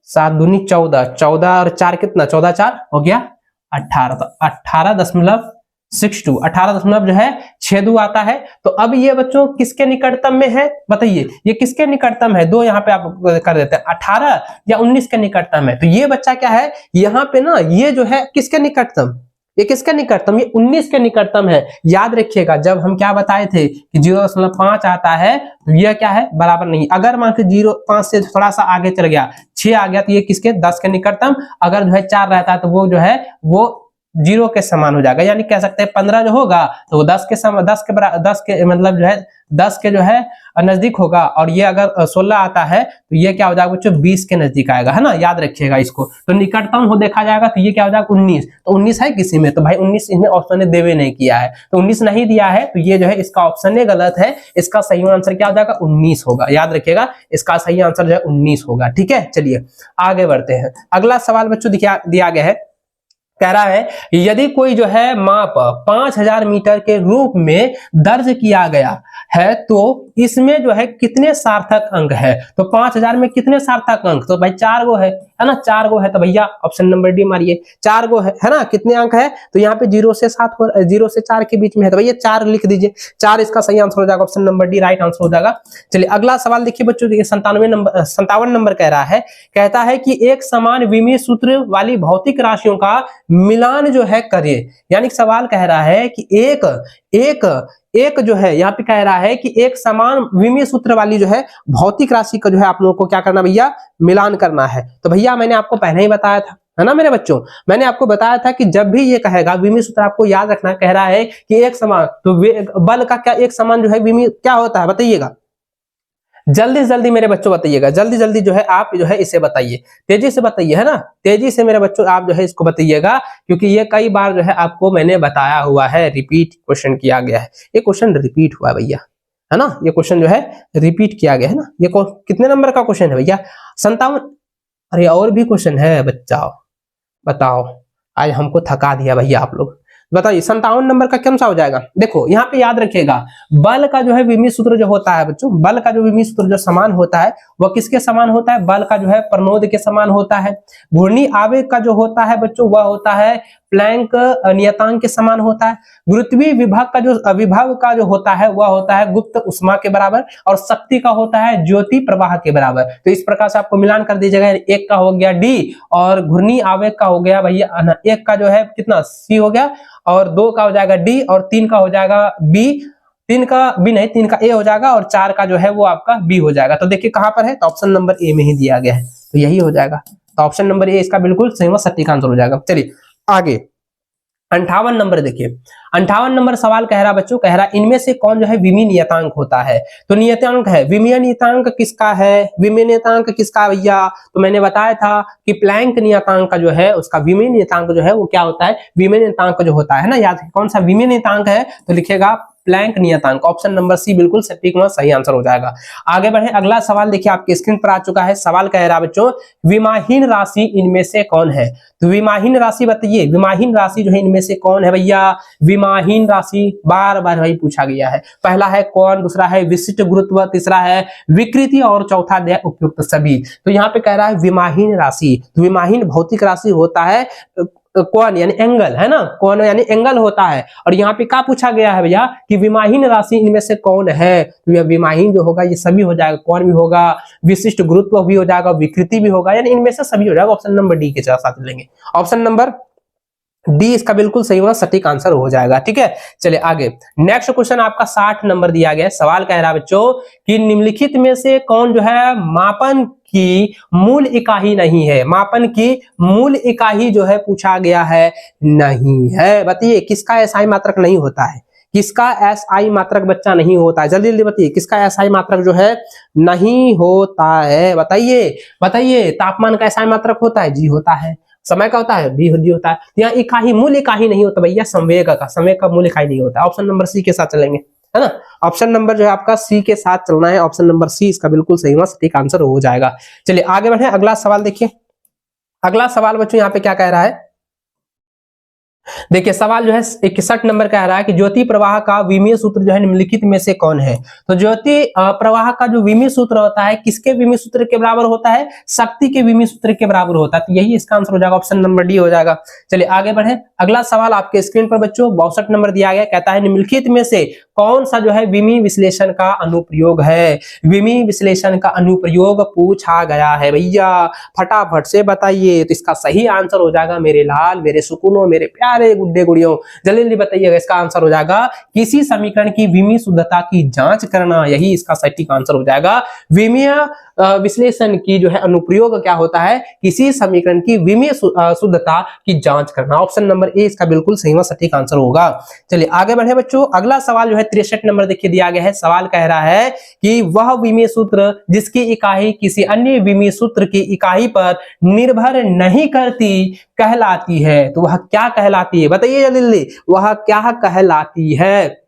7 दूनी 14, 14 और 4 कितना, 14 4 हो गया 18, तो 18.62, 18 जो है 6 आता है। तो अब ये बच्चों किसके निकटतम में है बताइए, ये किसके निकटतम है, दो यहाँ पे आप कर देते हैं, 18 या 19 के निकटतम है, तो ये बच्चा क्या है यहाँ पे ना, ये जो है किसके निकटतम, ये किसके निकटतम, ये 19 के निकटतम है। याद रखिएगा जब हम क्या बताए थे कि 0.5 आता है तो यह क्या है, बराबर नहीं, अगर मान के 0.5 से थोड़ा सा आगे चल गया 6 आ गया तो ये किसके 10 के निकटतम, अगर जो है 4 रहता है तो वो जो है वो 0 के समान हो जाएगा, यानी कह सकते हैं 15 जो होगा तो वो 10 के मतलब जो है 10 के जो है नजदीक होगा, और ये अगर 16 आता है तो ये क्या हो जाएगा बच्चों 20 के नजदीक आएगा, है ना, याद रखिएगा इसको। तो निकटतम हो देखा जाएगा तो ये क्या हो जाएगा 19, तो 19 है किसी में, तो भाई 19 इसने ऑप्शन ने देवे नहीं किया है, तो 19 नहीं दिया है तो ये जो है इसका ऑप्शन ने गलत है, इसका सही आंसर क्या हो जाएगा 19 होगा, याद रखिएगा इसका सही आंसर जो है 19 होगा, ठीक है। चलिए आगे बढ़ते हैं, अगला सवाल बच्चों दिया गया है, कह रहा है यदि कोई जो है माप 5000 मीटर के रूप में दर्ज किया गया है तो इसमें जो है कितने सार्थक अंक है, तो 5000 में कितने सार्थक अंक, तो भाई 4 गो है ना, 4 गो है, तो भैया ऑप्शन नंबर डी मारिए, 4 गो है ना, कितने अंक है, तो यहाँ पे 0 से 7 0 से 4 के बीच में है, तो भैया 4 लिख दीजिए, 4 इसका सही आंसर हो जाएगा, option number D right answer हो जाएगा। चलिए अगला सवाल देखिए बच्चों, 57 नंबर कह रहा है, कहता है कि एक समान विमीय सूत्र वाली भौतिक राशियों का मिलान जो है करे, यानी सवाल कह रहा है कि एक जो है यहाँ पे कह रहा है कि एक समान विमीय सूत्र वाली जो है भौतिक राशि का जो है आप लोगों को क्या करना भैया, मिलान करना है। तो भैया मैंने आपको पहले ही बताया था, है ना मेरे बच्चों, मैंने आपको बताया था कि जब भी ये कहेगा विमीय सूत्र आपको याद रखना, कह रहा है कि एक समान, तो बल का क्या एक समान जो है विमीय क्या होता है बताइएगा, जल्दी मेरे बच्चों बताइएगा, जल्दी जो है आप जो है इसे बताइए, तेजी से बताइए, है ना, तेजी से मेरे बच्चों आप जो है इसको बताइएगा, क्योंकि ये कई बार जो है आपको मैंने बताया हुआ है, रिपीट क्वेश्चन किया गया है, ये क्वेश्चन रिपीट हुआ है भैया, है ना, ये क्वेश्चन जो है रिपीट किया गया है ना, ये कितने नंबर का क्वेश्चन है भैया, 57, अरे और भी क्वेश्चन है बच्चा, बताओ आज हमको थका दिया भैया आप लोग, बताइए 57 नंबर का कौन सा हो जाएगा। देखो यहाँ पे याद रखिएगा बल का जो है विमीय सूत्र जो होता है बच्चों, बल का जो विमीय सूत्र जो समान होता है वह किसके समान होता है, बल का जो है प्रनोद के समान होता है। घूर्णी आवेग का जो होता है बच्चों वह होता है प्लैंक नियतांक के समान होता है। गुरुत्वीय विभव का जो होता है वह होता है गुप्त उष्मा के बराबर, और शक्ति का होता है ज्योति प्रवाह के बराबर। तो इस प्रकार से आपको मिलान कर दीजिएगा, एक का हो गया डी और घूर्णी आवेग का हो गया भैया, एक का जो है कितना सी हो गया, और 2 का हो जाएगा डी, और 3 का हो जाएगा बी, 3 का ए हो जाएगा, और 4 का जो है वो आपका बी हो जाएगा। तो देखिए कहां पर है, तो ऑप्शन नंबर ए में ही दिया गया है, तो यही हो जाएगा, तो ऑप्शन नंबर ए इसका बिल्कुल सही व सटीक आंसर हो जाएगा। चलिए आगे 58 नंबर देखिए, 58 नंबर सवाल कह रहा बच्चों, कह रहा इनमें से कौन जो है विमीय नियतांक होता है। तो नियतांक है, विमीय नियतांक किसका है, विमीय नियतांक किसका भैया, तो मैंने बताया था कि प्लैंक नियतांक का जो है उसका विमीय नियतांक जो है वो क्या होता है, विमीय नियतांक जो होता है ना, याद कौन सा विमीय नियतांक है, तो लिखेगा प्लैंक नियतांक, ऑप्शन नंबर सी बिल्कुल सटीक में सही आंसर हो जाएगा। आगे बढ़े, अगला सवाल देखिए आपके स्क्रीन पर आ चुका है। सवाल कह रहा बच्चों, विमाहीन राशि इनमें से कौन है। तो विमाहीन राशि बताइए, विमाहीन राशि जो है इनमें से कौन है भैया, विमाहीन राशि बार बार भाई पूछा गया है। पहला है कौन, दूसरा है विशिष्ट गुरुत्व, तीसरा है विकृति और चौथा है उपयुक्त सभी। तो यहाँ पे कह रहा है विमाहीन राशि, तो विमाहीन भौतिक राशि होता है कौन, यानी एंगल है ना, कौन यानी एंगल होता है। और यहाँ पे क्या पूछा गया है भैया कि विमाहीन राशि इनमें से कौन है, तो यह विमाहीन जो होगा ये सभी हो जाएगा, कौन भी होगा, विशिष्ट गुरुत्व भी हो जाएगा, विकृति भी होगा, यानी इनमें से सभी हो जाएगा। ऑप्शन नंबर डी के साथ लेंगे, ऑप्शन नंबर डी इसका बिल्कुल सही होगा, सटीक आंसर हो जाएगा। ठीक है, चलिए आगे नेक्स्ट क्वेश्चन आपका 60 नंबर दिया गया है। सवाल कह रहा है बच्चों कि निम्नलिखित में से कौन जो है मापन की मूल इकाई नहीं है, मापन की मूल इकाई जो है पूछा गया है नहीं है। बताइए किसका एसआई मात्रक नहीं होता है, किसका एसआई मात्रक बच्चा नहीं होता है, जल्दी जल्दी बताइए किसका एसआई मात्रक जो है नहीं होता है। बताइए बताइए, तापमान का एसआई मात्रक होता है, जी होता है। समय का होता है, भी होता है। यहाँ इकाई मूल इकाई नहीं होता भैया, संवेग का, संवेग का मूल इकाई नहीं होता। ऑप्शन नंबर सी के साथ चलेंगे, है ना, ऑप्शन नंबर जो है आपका सी के साथ चलना है, ऑप्शन नंबर सी इसका बिल्कुल सही हुआ, सटीक आंसर हो जाएगा। चलिए आगे बढ़े, अगला सवाल देखिए। अगला सवाल बच्चों यहाँ पे क्या कह रहा है, देखिए सवाल जो है 61 नंबर कह रहा है कि ज्योति प्रवाह का विमीय सूत्र जो है निम्नलिखित में से कौन है। तो ज्योति प्रवाह का जो विमीय सूत्र होता है किसके विमीय सूत्र के बराबर होता है, शक्ति के विमीय सूत्र के बराबर होता है। तो यही इसका आंसर हो जाएगा, ऑप्शन नंबर डी हो जाएगा। चलिए आगे बढ़े, अगला सवाल आपके स्क्रीन पर बच्चों 62 नंबर दिया गया, कहता है निम्नलिखित में से कौन सा जो है विमीय विश्लेषण का अनुप्रयोग है। विमीय विश्लेषण का अनुप्रयोग पूछा गया है भैया, फटाफट से बताइए। तो इसका सही आंसर हो जाएगा मेरे लाल, मेरे सुकूनों, मेरे प्यारे गुड्डे गुड़ियों, जल्दी जल्दी बताइएगा। इसका आंसर हो जाएगा किसी समीकरण की विमीय शुद्धता की जांच करना, यही इसका सटीक आंसर हो जाएगा। विमीय विश्लेषण की जो है अनुप्रयोग क्या होता है, किसी समीकरण की विमीय शुद्धता की जांच करना। ऑप्शन नंबर ए इसका बिल्कुल सही व सटीक आंसर होगा। चलिए आगे बढ़े बच्चों, अगला सवाल जो है 63 नंबर देखिए दिया गया है। सवाल कह रहा है कि वह विमीय सूत्र जिसकी इकाई किसी अन्य विमीय सूत्र की इकाई पर निर्भर नहीं करती कहलाती है। तो वह क्या कहलाती है, बताइए जल्दी जल्दी, वह क्या कहलाती है,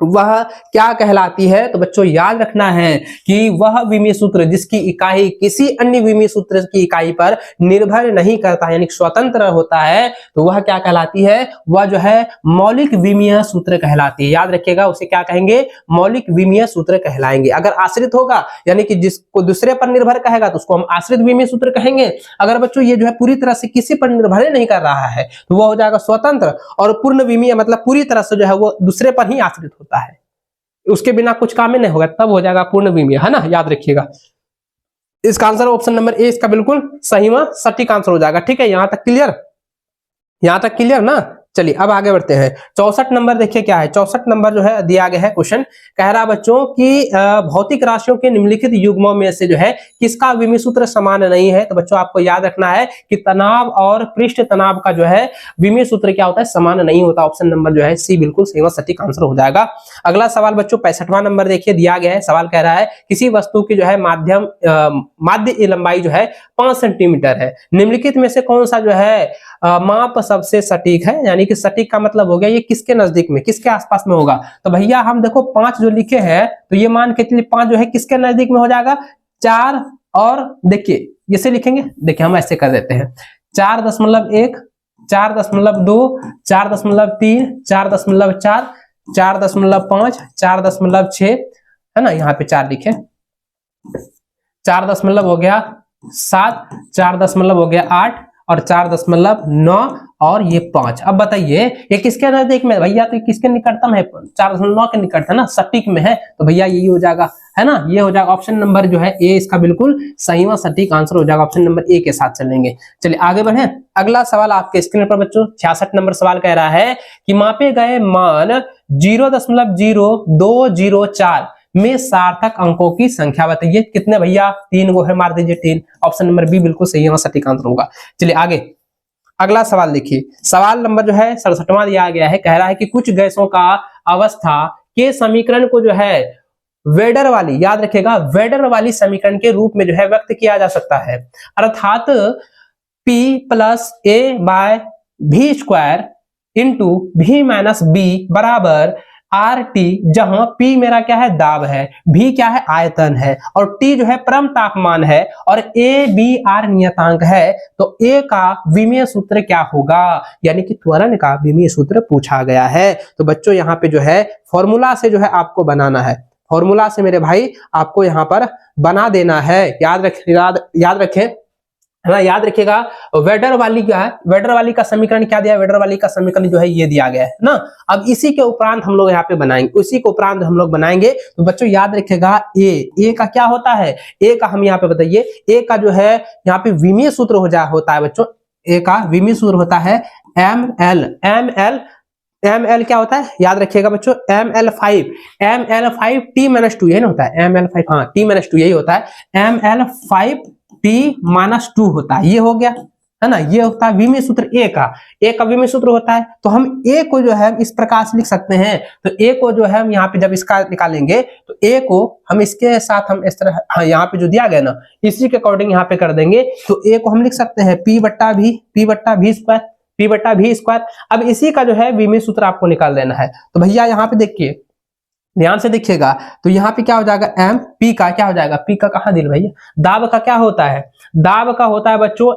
वह क्या कहलाती है। तो बच्चों याद रखना है कि वह विमीय सूत्र जिसकी इकाई किसी अन्य विमीय सूत्र की इकाई पर निर्भर नहीं करता है, यानी स्वतंत्र होता है, तो वह क्या कहलाती है, वह जो है मौलिक विमीय सूत्र कहलाती है। याद रखिएगा, उसे क्या कहेंगे, मौलिक विमीय सूत्र कहलाएंगे। अगर आश्रित होगा यानी कि जिसको दूसरे पर निर्भर कहेगा तो उसको हम आश्रित विमीय सूत्र कहेंगे। अगर बच्चों ये जो है पूरी तरह से किसी पर निर्भर नहीं कर रहा है तो वह हो जाएगा स्वतंत्र, और पूर्ण विमीय मतलब पूरी तरह से जो है वो दूसरे पर ही आश्रित होता है, उसके बिना कुछ काम ही नहीं होगा, तब हो जाएगा पूर्ण विमीय, है ना, याद रखिएगा। इसका आंसर ऑप्शन नंबर ए इसका बिल्कुल सही व सटीक आंसर हो जाएगा। ठीक है, यहां तक क्लियर, यहां तक क्लियर ना। चलिए अब आगे बढ़ते हैं। 64 नंबर देखिए क्या है, 64 नंबर जो है दिया गया है क्वेश्चन, कह रहा बच्चों कि भौतिक राशियों के निम्नलिखित युग्मों में से जो है किसका विमीय सूत्र समान नहीं है। तो बच्चों आपको याद रखना है कि तनाव और पृष्ठ तनाव का जो है विमीय सूत्र क्या होता है, समान नहीं होता। ऑप्शन नंबर जो है सी बिल्कुल सही व सटीक आंसर हो जाएगा। अगला सवाल बच्चों 65वां नंबर देखिए दिया गया है। सवाल कह रहा है किसी वस्तु की जो है माध्य लंबाई जो है 5 सेंटीमीटर है, निम्नलिखित में से कौन सा जो है माप सबसे सटीक है। यानी कि सटीक का मतलब हो गया ये किसके नजदीक में, किसके आसपास में होगा। तो भैया हम देखो 5 जो लिखे हैं तो ये मान के चलिए 5 जो है किसके नजदीक में हो जाएगा, 4, और देखिए इसे लिखेंगे, देखिए हम ऐसे कर देते हैं 4.1, 4.2, 4.3, 4.4, 4.5, 4.6, है ना, यहाँ पे 4 लिखे, 4 दशमलव हो गया 7, 4 दशमलव हो गया 8, और 4.9, और ये 5। अब बताइए ये किसके नजदीक में भैया, तो किसके निकटतम है, 4.9 के निकट है ना, सटीक में है, तो भैया यही हो जाएगा, है ना, ये हो जाएगा। ऑप्शन नंबर जो है ए इसका बिल्कुल सही व सटीक आंसर हो जाएगा, ऑप्शन नंबर ए के साथ चलेंगे। चलिए आगे बढ़े, अगला सवाल आपके स्क्रीन पर बच्चों 66 नंबर सवाल कह रहा है कि मापे गए मान 0.0204 में सार्थक अंकों की संख्या बताइए। कितने भैया, 3 गो है, मार दीजिए 3, ऑप्शन नंबर बी बिल्कुल सही है, सटीक आंसर होगा। चलिए आगे, अगला सवाल देखिए, सवाल नंबर जो है 67वां दिया गया है। कह रहा है कि कुछ गैसों का अवस्था के समीकरण को जो है वेडर वाली, याद रखिएगा, वेडर वाली समीकरण के रूप में जो है व्यक्त किया जा सकता है। अर्थात P प्लस ए बाय भी स्क्वायर इंटू भी माइनस बी बराबर आर टी, जहां P मेरा क्या है, दाब है, V क्या है, आयतन है, और T जो है परम तापमान है, और ए बी आर नियतांक है। तो A का विमीय सूत्र क्या होगा, यानी कि त्वरण का विमीय सूत्र पूछा गया है। तो बच्चों यहाँ पे जो है फॉर्मूला से जो है आपको बनाना है, फॉर्मूला से मेरे भाई आपको यहाँ पर बना देना है। याद रखें, है ना, याद रखिएगा। वेडर वाली क्या है, वेडर वाली का समीकरण क्या दिया है, वेडर वाली का समीकरण जो है ये दिया गया है ना। अब इसी के उपरांत हम लोग यहाँ पे बनाएंगे, उसी के उपरांत हम लोग बनाएंगे। तो बच्चों याद रखिएगा, ए का क्या होता है, ए का हम यहाँ पे बताइए, ए का जो है यहाँ पे विमीय सूत्र होता है बच्चों, ए का विमीय सूत्र होता है ML क्या होता है, याद रखिएगा बच्चों, ML5 T-2 यही होता है, ML5 हाँ T-2 यही होता है, ML5 T-2 होता है, ये हो गया, है ना। ये होता है विमीय सूत्र ए का विमीय सूत्र होता है। तो हम ए को जो है इस प्रकार से लिख सकते हैं। तो ए को जो है हम यहाँ पे जब इसका निकालेंगे तो ए को हम इसके साथ हम इस तरह, हाँ यहाँ पे जो दिया गया ना इसी के अकॉर्डिंग यहाँ पे कर देंगे। तो ए को हम लिख सकते हैं P बट्टा भी स्क्वायर। अब इसी का जो है विमीय सूत्र आपको निकाल देना है। तो भैया यहाँ पे देखिए, ध्यान से देखिएगा, तो यहाँ पे क्या हो जाएगा, एम पी का क्या हो जाएगा, पी का कहाँ दिल भैया, दाब का क्या होता है, दाब का होता है बच्चों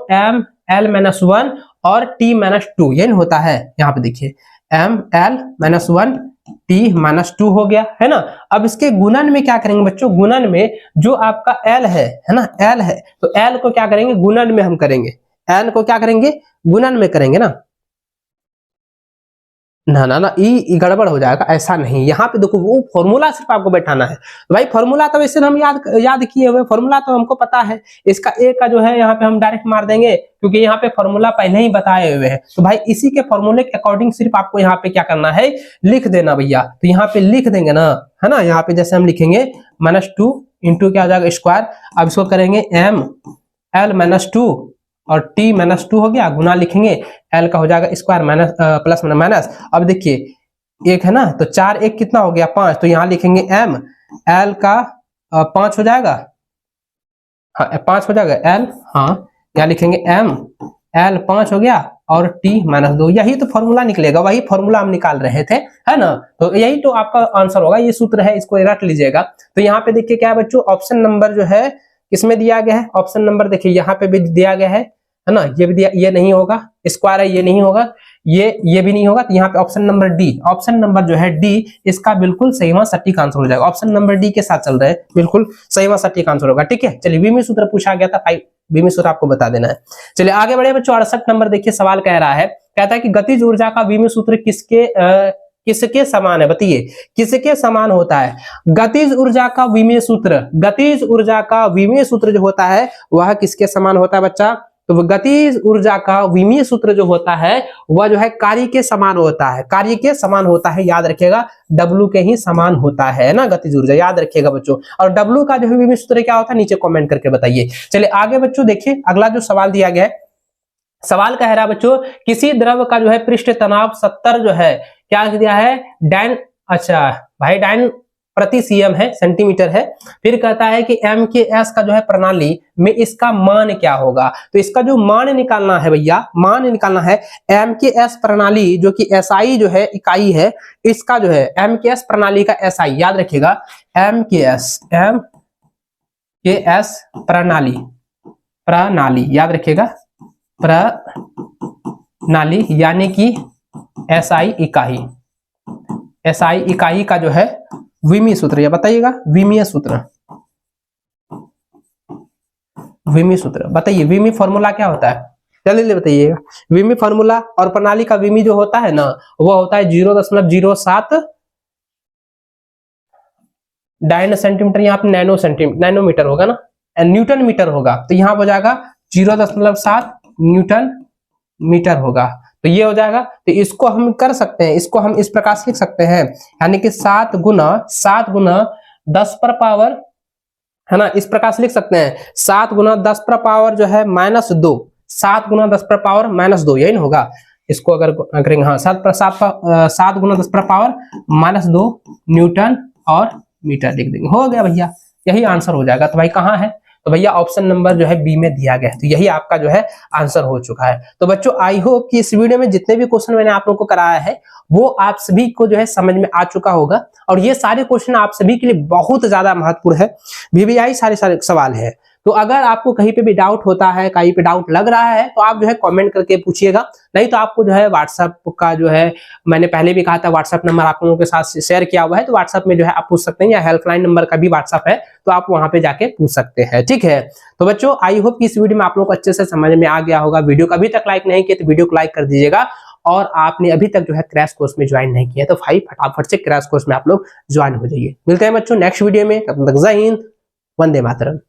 ML-1 और T-2, ये नहीं होता है। यहाँ पे देखिए ML-1 T-2 हो गया, है ना। अब इसके गुणन में क्या करेंगे बच्चों, गुणन में जो आपका L है ना, L है, तो L को क्या करेंगे, गुणन में हम करेंगे, L को क्या करेंगे, गुणन में करेंगे ना। ना ई गड़बड़ हो जाएगा, ऐसा नहीं। यहाँ पे देखो वो फॉर्मूला सिर्फ आपको बैठाना है। तो भाई फॉर्मूला तो वैसे हम याद किए हुए, फॉर्मूला तो हमको पता है। इसका ए का जो है यहाँ पे हम डायरेक्ट मार देंगे, क्योंकि यहाँ पे फॉर्मूला पहले ही बताए हुए हैं। तो भाई इसी के फॉर्मूले के अकॉर्डिंग सिर्फ आपको यहाँ पे क्या करना है, लिख देना भैया। तो यहाँ पे लिख देंगे ना, है ना। यहाँ पे जैसे हम लिखेंगे -2 इंटू क्या हो जाएगा, स्क्वायर। अब इसको करेंगे ML-2 और T-2 हो गया, गुना लिखेंगे, L का हो जाएगा स्क्वायर प्लस माइनस। अब देखिए एक है ना, तो 4 1 कितना हो गया, 5। तो यहाँ लिखेंगे M, L का 5 हो जाएगा, हाँ 5 हो जाएगा L, हाँ यहाँ लिखेंगे M, L 5 हो गया और T-2। यही तो फॉर्मूला निकलेगा, वही फॉर्मूला हम निकाल रहे थे, है ना। तो यही तो आपका आंसर होगा, ये सूत्र है, इसको रट लीजिएगा। तो यहाँ पे देखिए क्या है बच्चों, ऑप्शन नंबर जो है किसमें दिया गया है, ऑप्शन नंबर देखिए यहाँ पे भी दिया गया है ना, ये भी दिया, ये नहीं होगा, स्क्वायर है, ये नहीं होगा, ये भी नहीं होगा। तो यहाँ पे option number D, option number जो है डी, इसका बिल्कुल सहीवां सटीक आंसर हो जाएगा। ऑप्शन नंबर डी के साथ चल रहे हैं, बिल्कुल सहीवां सटीक आंसर होगा। ठीक है, चलिए विमीय सूत्र पूछा गया था, विमीय सूत्र आपको बता देना है। चलिए आगे बढ़े बच्चों, 68 नंबर देखिए सवाल कह रहा है, कहता है कि गतिज ऊर्जा का विमीय सूत्र किसके समान है, बताइए किसके समान होता है। गतिज ऊर्जा का विमीय सूत्र, गतिज ऊर्जा का विमीय सूत्र जो होता है वह किसके समान होता है बच्चा, तो गतिज ऊर्जा का विमीय सूत्र जो होता है वह जो है कार्य के समान होता है, कार्य के समान होता है। याद रखिएगा W के ही समान होता है ना गतिज ऊर्जा, याद रखिएगा बच्चों। और W का जो है विमीय सूत्र क्या होता है, नीचे कमेंट करके बताइए। चलिए आगे बच्चों देखिए, अगला जो सवाल दिया गया है, सवाल कह रहा है बच्चों, किसी द्रव का जो है पृष्ठ तनाव 70 जो है क्या दिया है, डाइन, अच्छा भाई डाइन प्रति cm है, सेंटीमीटर है। फिर कहता है कि MKS का जो है प्रणाली में इसका मान क्या होगा। तो इसका जो मान निकालना है भैया, मान निकालना है MKS प्रणाली जो कि SI जो है इकाई है, इसका जो है MKS प्रणाली का SI, याद रखिएगा MKS प्रणाली याद रखिएगा, प्रणाली यानी कि SI इकाई का जो है विमीय सूत्र, या बताइएगा विमीय सूत्र बताइए, विमीय फॉर्मूला क्या होता है, चलिए बताइएगा। विमीय फॉर्मूला और प्रणाली का विमीय जो होता है ना, वो होता है 0.07 डाइन सेंटीमीटर, यहाँ पे नैनोमीटर होगा ना, न्यूटन मीटर होगा। तो यहाँ हो जाएगा 0.7 न्यूटन मीटर होगा। तो ये हो जाएगा। तो इसको हम कर सकते हैं, इसको हम इस प्रकार से लिख सकते हैं, यानी कि 7 गुना 10 पर पावर, है ना, इस प्रकार से लिख सकते हैं 7 गुना 10 पर पावर जो है -2, 7 गुना 10 पर पावर -2, यही ना होगा। इसको अगर करेंगे, हाँ 7 गुना 10 पर पावर -2 न्यूटन और मीटर लिख देंगे, हो गया भैया, यही आंसर हो जाएगा। तो भाई कहाँ है, तो भैया ऑप्शन नंबर जो है बी में दिया गया है, तो यही आपका जो है आंसर हो चुका है। तो बच्चों आई होप कि इस वीडियो में जितने भी क्वेश्चन मैंने आप लोगों को कराया है वो आप सभी को जो है समझ में आ चुका होगा, और ये सारे क्वेश्चन आप सभी के लिए बहुत ज्यादा महत्वपूर्ण है, वीवीआई सारे सवाल है। तो अगर आपको कहीं पे भी डाउट होता है, कहीं पे डाउट लग रहा है, तो आप जो है कमेंट करके पूछिएगा, नहीं तो आपको जो है व्हाट्सएप का जो है, मैंने पहले भी कहा था व्हाट्सएप नंबर आप लोगों के साथ शेयर किया हुआ है, तो व्हाट्सएप में जो है आप पूछ सकते हैं, या हेल्पलाइन नंबर का भी व्हाट्सएप है, तो आप वहां पे जाके पूछ सकते हैं, ठीक है। तो बच्चों आई होप कि इस वीडियो में आप लोगों को अच्छे से समझ में आ गया होगा। वीडियो को अभी तक लाइक नहीं किया तो वीडियो को लाइक कर दीजिएगा, और आपने अभी तक जो है क्रैश कोर्स में ज्वाइन नहीं किया तो भाई फटाफट से क्रैश कोर्स में आप लोग ज्वाइन हो जाइए। मिलते हैं बच्चों नेक्स्ट वीडियो में, तब तक जय हिंद, वंदे मातरम।